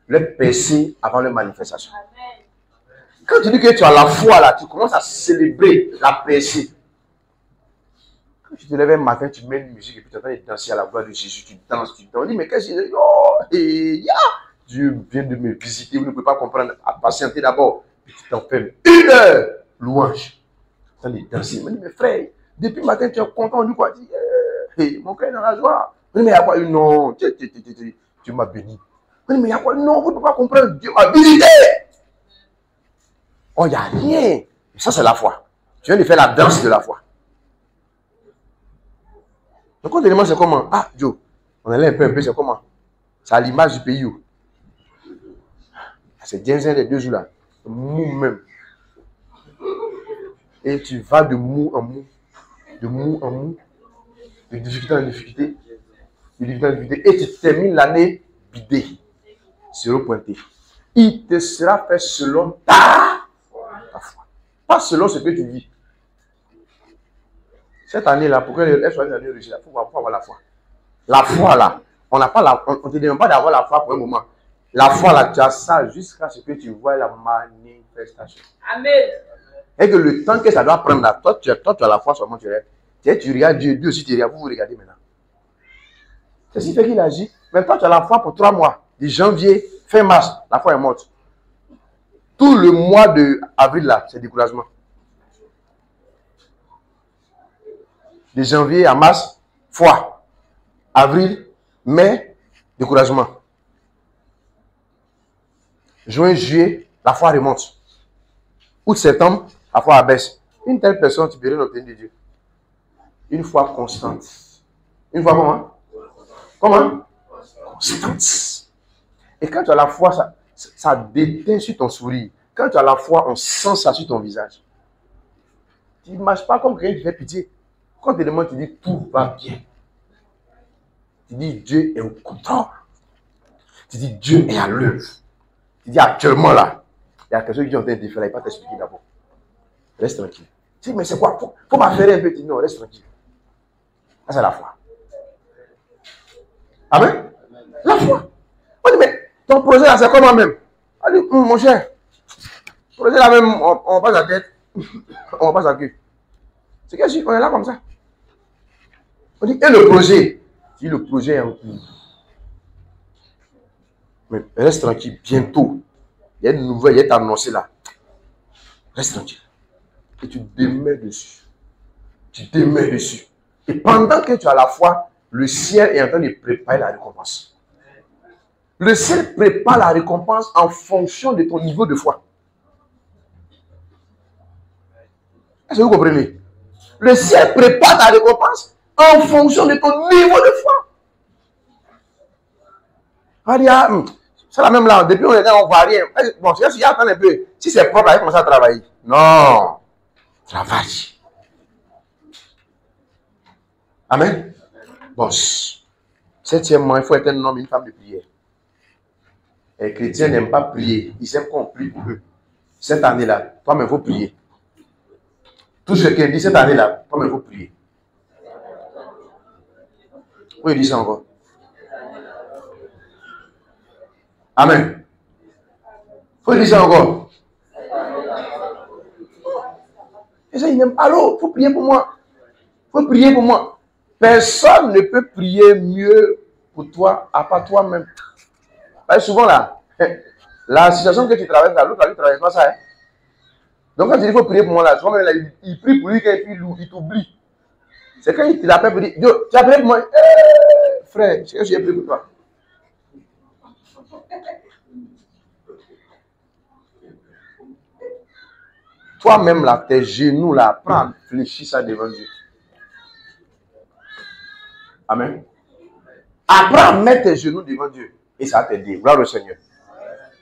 leur percée avant leur manifestation. Amen. Quand tu dis que tu as la foi là, tu commences à célébrer la percée. Quand tu te lèves un matin, tu mets une musique et puis tu entends danser à la gloire de Jésus, tu danses, tu dis mais qu'est-ce que c'est? Oh, Dieu vient de me visiter, vous ne pouvez pas comprendre. À patienter d'abord, puis tu t'enfermes 1 heure louange. Tu entends danser. Je me dis mais frère, depuis le matin tu es content, on dit quoi? Mon cœur est dans la joie. Je me dis mais il y a quoi? Non, tu m'as béni. Je me dis mais il y a quoi? Non, vous ne pouvez pas comprendre. Dieu m'a visité. Oh, il n'y a rien. Ça, c'est la foi. Tu viens de faire la danse de la foi. Donc, quand on te demande c'est comment? Ah, Joe, on allait un peu, c'est comment? C'est à l'image du pays où? C'est bien les 2 jours là. Mou même. Et tu vas de mou en mou. De mou en mou. De difficulté en difficulté. De difficulté en difficulté. Et tu termines l'année bidée. Sur le pointé. Il te sera fait selon ta foi. Pas selon ce que tu vis. Cette année-là, pour qu'elle soit une année réussie, il faut avoir la foi. La foi là, on ne te demande pas d'avoir la foi pour un moment. La foi là, tu as ça jusqu'à ce que tu vois la manifestation. Amen. Et que le temps que ça doit prendre là, toi tu as la foi seulement, tu regardes Dieu, Dieu aussi tu regardes, vous regardez maintenant. C'est ce qui fait qu'il agit. Maintenant tu as la foi pour 3 mois. De janvier, fin mars, la foi est morte. Tout le mois d'avril là, c'est découragement. De janvier à mars, foi. Avril, mai, découragement. Juin, juillet, la foi remonte. Août, septembre, la foi abaisse. Une telle personne, tu peux rien obtenir de Dieu. Une foi constante. Une foi comment? Comment? Constante. Et quand tu as la foi, ça déteint sur ton sourire. Quand tu as la foi, on sent ça sur ton visage. Tu ne marches pas comme quelqu'un qui fait pitié. Quand tu te demandes, tu dis tout va bien. Tu dis Dieu est au contrôle. Tu dis Dieu est à l'œuvre. Tu dis actuellement là, il y a quelque chose qui est en train de faire, il ne va pas t'expliquer d'abord. Reste tranquille. Tu dis mais c'est quoi? Faut m'affairer un peu. Tu dis non, reste tranquille. Ça c'est la foi. Amen. La foi. On dit mais ton projet là c'est comment même? On dit mon cher, projet là même, on passe la tête, on passe la queue. C'est qu'est-ce qu'on est là comme ça. On dit, et le projet? Si le projet est en cours. Mais reste tranquille, bientôt. Il y a une nouvelle, il est annoncé là. Reste tranquille. Et tu démets dessus. Tu démets dessus. Et pendant que tu as la foi, le ciel est en train de préparer la récompense. Le ciel prépare la récompense en fonction de ton niveau de foi. Est-ce que vous comprenez? Le ciel prépare ta récompense en fonction de ton niveau de foi. On dit, c'est la même là, depuis on est là, on ne voit rien. Bon, si y a un peu, si c'est propre, il commence à travailler. Non, travaille. Amen. Bon. Septièmement, il faut être un homme et une femme de prière. Les chrétiens n'aiment pas prier. Ils aiment qu'on prie pour eux. Cette année-là, toi-même, il faut prier. Tout ce qui dit cette année-là, toi-même, il faut prier. Oui, il dit ça encore. Amen. Il faut dire ça encore. Et ça, il n'aime pas l'eau. Il faut prier pour moi. Il faut prier pour moi. Personne ne peut prier mieux pour toi, à part toi-même. Souvent là, la situation que tu traverses, l'autre là, tu ne traverses pas ça. Hein? Donc quand tu dis qu'il faut prier pour moi là, souvent là, il prie pour lui quand il t'oublie. C'est quand il appelle pour dire, Yo, tu as prié pour moi. Frère, c'est que j'ai prié pour toi. Toi-même là, tes genoux là, prends, fléchis ça devant Dieu. Amen. Apprends à mettre tes genoux devant Dieu. Et ça va t'aider. Gloire au Seigneur.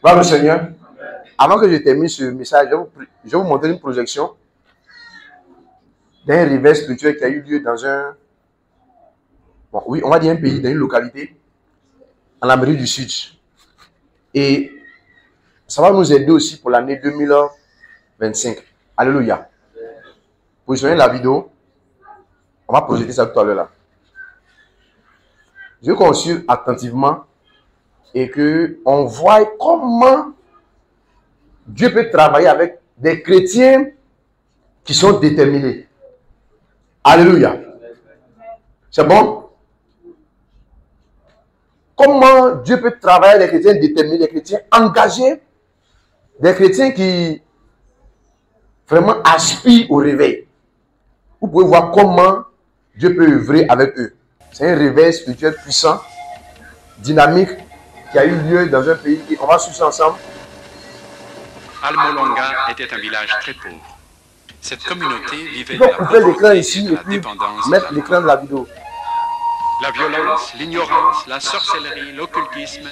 Gloire au Seigneur. Avant que je termine ce message, je vais vous montrer une projection d'un réveil spirituel qui a eu lieu dans un... Bon, oui, on va dire un pays, dans une localité, en Amérique du Sud. Et ça va nous aider aussi pour l'année 2025. Alléluia. Positionnez la vidéo. On va projeter ça tout à l'heure là. Je consulte attentivement et qu'on voit comment Dieu peut travailler avec des chrétiens qui sont déterminés. Alléluia. C'est bon? Comment Dieu peut travailler avec des chrétiens déterminés, des chrétiens engagés, des chrétiens qui vraiment aspirent au réveil. Vous pouvez voir comment Dieu peut œuvrer avec eux. C'est un réveil spirituel puissant, dynamique, qui a eu lieu dans un pays. On va suivre ça ensemble. Almolonga était un village très pauvre. Cette communauté vivait Il faut couper l'écran ici et puis mettre l'écran de la vidéo. La violence, l'ignorance, la sorcellerie, l'occultisme